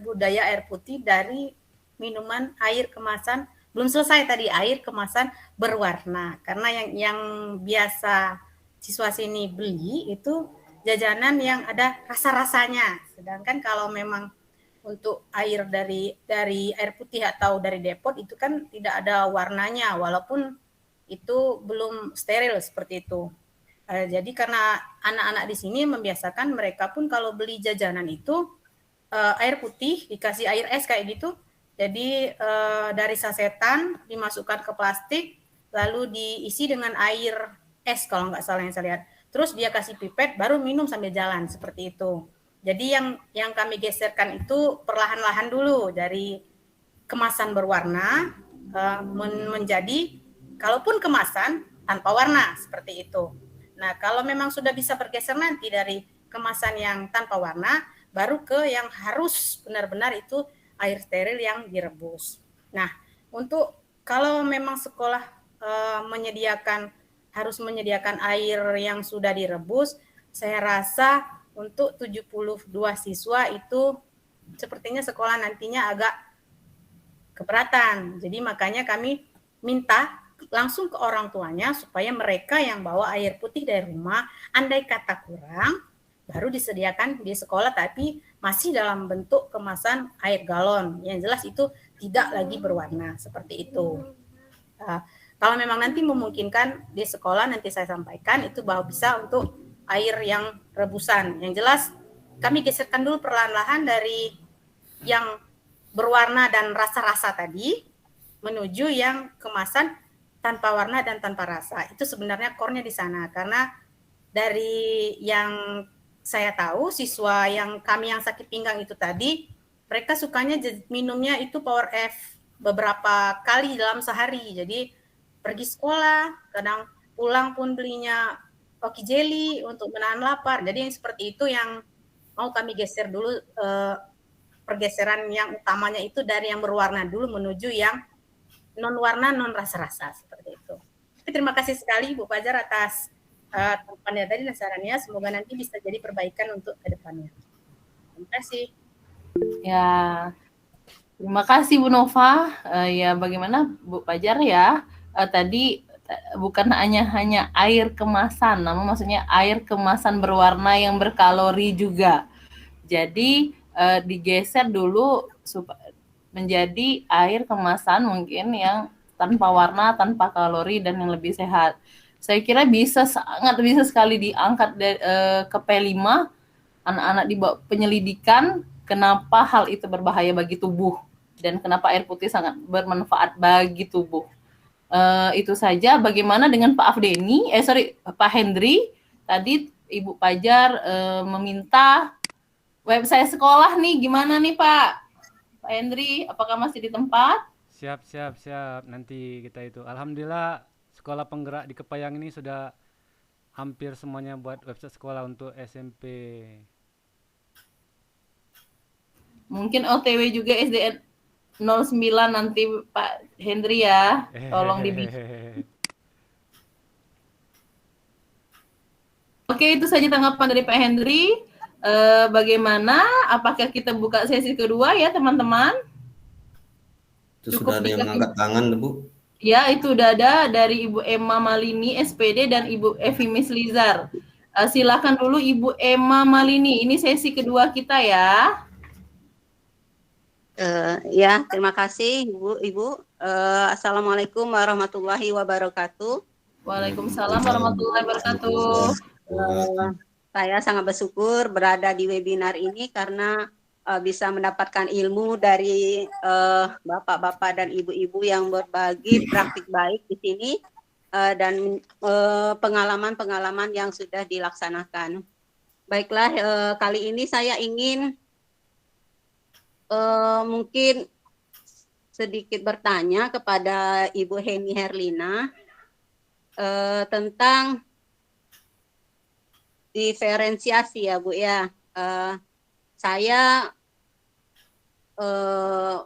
budaya air putih dari minuman air kemasan. Belum selesai tadi, air kemasan berwarna. Karena yang biasa siswa sini beli itu jajanan yang ada rasa-rasanya. Sedangkan kalau memang untuk air dari air putih atau dari depot itu kan tidak ada warnanya, walaupun itu belum steril seperti itu. Jadi karena anak-anak di sini membiasakan mereka pun kalau beli jajanan itu air putih dikasih air es kayak gitu. Jadi dari sasetan dimasukkan ke plastik lalu diisi dengan air es kalau nggak salah yang saya lihat. Terus dia kasih pipet baru minum sambil jalan seperti itu. Jadi yang kami geserkan itu perlahan-lahan dulu dari kemasan berwarna menjadi kalaupun kemasan tanpa warna seperti itu. Nah, kalau memang sudah bisa bergeser nanti dari kemasan yang tanpa warna, baru ke yang harus benar-benar itu air steril yang direbus. Nah, untuk kalau memang sekolah harus menyediakan air yang sudah direbus, saya rasa untuk 72 siswa itu sepertinya sekolah nantinya agak keberatan. Jadi makanya kami minta langsung ke orang tuanya supaya mereka yang bawa air putih dari rumah, andai kata kurang, baru disediakan di sekolah, tapi masih dalam bentuk kemasan air galon. Yang jelas itu tidak lagi berwarna, seperti itu. Kalau memang nanti memungkinkan di sekolah, nanti saya sampaikan itu bahwa bisa untuk air yang rebusan. Yang jelas kami geserkan dulu perlahan-lahan dari yang berwarna dan rasa-rasa tadi menuju yang kemasan tanpa warna dan tanpa rasa. Itu sebenarnya core-nya di sana, karena dari yang saya tahu siswa yang kami yang sakit pinggang itu tadi, mereka sukanya minumnya itu Power F beberapa kali dalam sehari. Jadi pergi sekolah, kadang pulang pun belinya Oki Jelly untuk menahan lapar. Jadi yang seperti itu yang mau kami geser dulu, pergeseran yang utamanya itu dari yang berwarna dulu menuju yang non warna, non rasa-rasa, seperti itu. Tapi terima kasih sekali Bu Fajar atas tanggapannya tadi dan sarannya. Semoga nanti bisa jadi perbaikan untuk ke depannya. Terima kasih. Ya, terima kasih Bu Nova. Ya, bagaimana Bu Fajar ya? Tadi bukan hanya air kemasan, namun maksudnya air kemasan berwarna yang berkalori juga. Jadi digeser dulu menjadi air kemasan mungkin yang tanpa warna, tanpa kalori, dan yang lebih sehat. Saya kira sangat bisa sekali diangkat ke P5, anak-anak di bawah penyelidikan, kenapa hal itu berbahaya bagi tubuh, dan kenapa air putih sangat bermanfaat bagi tubuh. Itu saja. Bagaimana dengan Pak Afdeni? Pak Hendri, tadi Ibu Fajar meminta website sekolah nih, gimana nih Pak Hendri, apakah masih di tempat? Siap. Nanti kita itu. Alhamdulillah sekolah penggerak di Kepayang ini sudah hampir semuanya buat website sekolah untuk SMP. Mungkin OTW juga SDN 09 nanti Pak Hendri ya. Tolong dibikin. Oke, itu saja tanggapan dari Pak Hendri. Bagaimana? Apakah kita buka sesi kedua ya teman-teman? Itu sudah ada yang mengangkat tangan, Bu? Ya, itu udah ada dari Ibu Emma Malini SPD dan Ibu Evi Mislizar. Silakan dulu Ibu Emma Malini. Ini sesi kedua kita ya. Ya, terima kasih Ibu. Assalamualaikum warahmatullahi wabarakatuh. Waalaikumsalam warahmatullahi wabarakatuh. Saya sangat bersyukur berada di webinar ini karena bisa mendapatkan ilmu dari bapak-bapak dan ibu-ibu yang berbagi praktik baik di sini dan pengalaman-pengalaman yang sudah dilaksanakan. Baiklah, kali ini saya ingin mungkin sedikit bertanya kepada Ibu Heni Herlina tentang diferensiasi ya Bu ya. Saya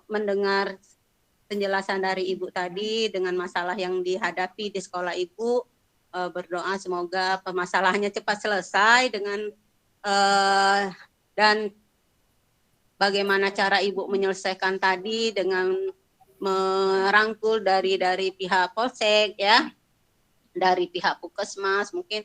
mendengar penjelasan dari Ibu tadi dengan masalah yang dihadapi di sekolah Ibu, berdoa semoga permasalahannya cepat selesai dengan dan bagaimana cara Ibu menyelesaikan tadi dengan merangkul dari pihak Polsek ya, dari pihak Puskesmas, mungkin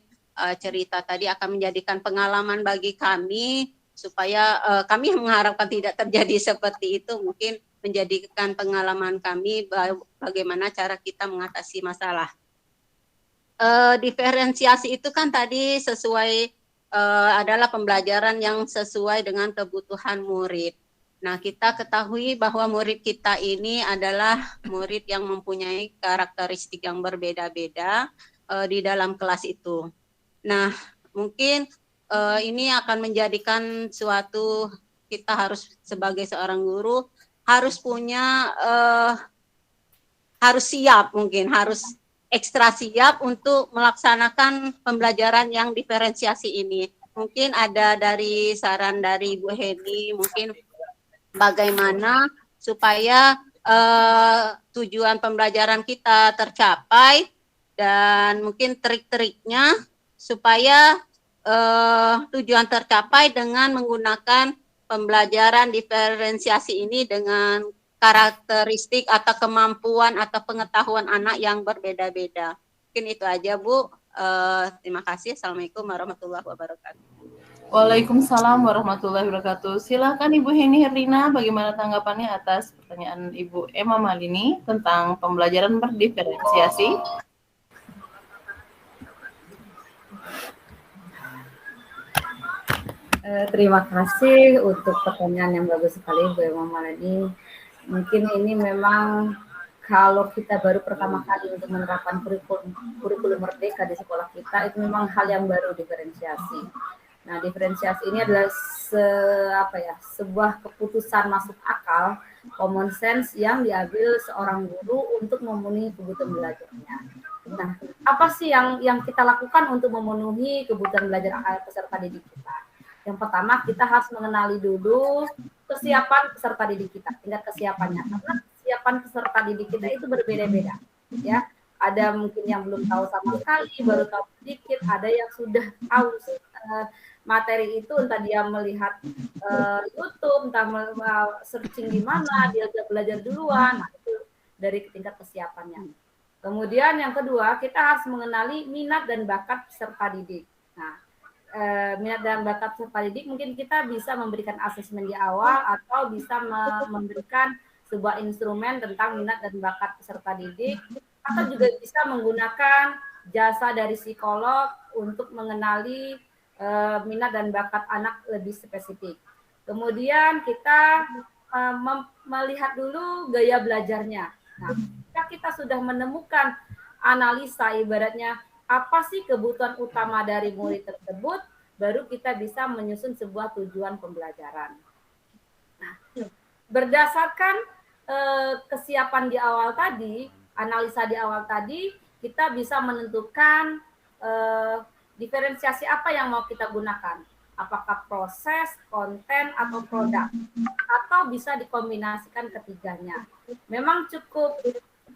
cerita tadi akan menjadikan pengalaman bagi kami supaya kami mengharapkan tidak terjadi seperti itu, mungkin menjadikan pengalaman kami bagaimana cara kita mengatasi masalah. Diferensiasi itu kan tadi sesuai adalah pembelajaran yang sesuai dengan kebutuhan murid. Nah, kita ketahui bahwa murid kita ini adalah murid yang mempunyai karakteristik yang berbeda-beda di dalam kelas itu. Nah, mungkin ini akan menjadikan suatu, kita harus sebagai seorang guru harus punya harus siap, mungkin harus ekstra siap untuk melaksanakan pembelajaran yang diferensiasi ini. Mungkin ada dari saran dari Bu Heni, mungkin bagaimana supaya tujuan pembelajaran kita tercapai dan mungkin trik-triknya supaya tujuan tercapai dengan menggunakan pembelajaran diferensiasi ini dengan karakteristik atau kemampuan atau pengetahuan anak yang berbeda-beda. Mungkin itu aja, Bu. Terima kasih. Assalamualaikum warahmatullahi wabarakatuh. Waalaikumsalam warahmatullahi wabarakatuh. Silakan Ibu Heni Herlina, bagaimana tanggapannya atas pertanyaan Ibu Emma Malini tentang pembelajaran berdiferensiasi? Terima kasih untuk pertanyaan yang bagus sekali Bu Emma Malini. Mungkin ini memang kalau kita baru pertama kali untuk menerapkan kurikulum merdeka di sekolah kita, itu memang hal yang baru, diferensiasi. Nah, diferensiasi ini adalah sebuah keputusan masuk akal, common sense yang diambil seorang guru untuk memenuhi kebutuhan belajarnya. Nah, apa sih yang kita lakukan untuk memenuhi kebutuhan belajar peserta didik kita? Yang pertama, kita harus mengenali dulu kesiapan peserta didik kita, tingkat kesiapannya. Karena kesiapan peserta didik kita itu berbeda-beda, ya. Ada mungkin yang belum tahu sama sekali, baru tahu sedikit, ada yang sudah tahu materi itu, entah dia melihat YouTube, entah searching di mana, dia sudah belajar duluan. Nah, itu dari tingkat kesiapannya. Kemudian yang kedua, kita harus mengenali minat dan bakat peserta didik. Nah, minat dan bakat peserta didik mungkin kita bisa memberikan asesmen di awal atau bisa memberikan sebuah instrumen tentang minat dan bakat peserta didik, atau juga bisa menggunakan jasa dari psikolog untuk mengenali minat dan bakat anak lebih spesifik. Kemudian kita melihat dulu gaya belajarnya. Nah, jika kita sudah menemukan analisa ibaratnya apa sih kebutuhan utama dari murid tersebut, baru kita bisa menyusun sebuah tujuan pembelajaran. Nah, berdasarkan kesiapan di awal tadi, analisa di awal tadi, kita bisa menentukan diferensiasi apa yang mau kita gunakan. Apakah proses, konten, atau produk. Atau bisa dikombinasikan ketiganya. Memang cukup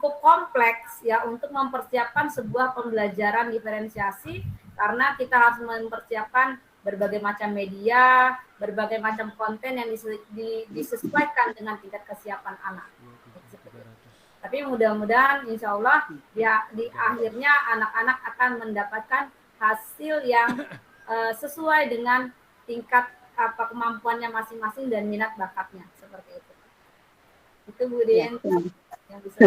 kompleks ya untuk mempersiapkan sebuah pembelajaran diferensiasi, karena kita harus mempersiapkan berbagai macam media, berbagai macam konten yang disesuaikan dengan tingkat kesiapan anak. Tapi mudah-mudahan insya Allah di akhirnya anak-anak akan mendapatkan hasil yang sesuai dengan tingkat kemampuannya masing-masing dan minat bakatnya, seperti itu. Itu Bu Dian yang bisa.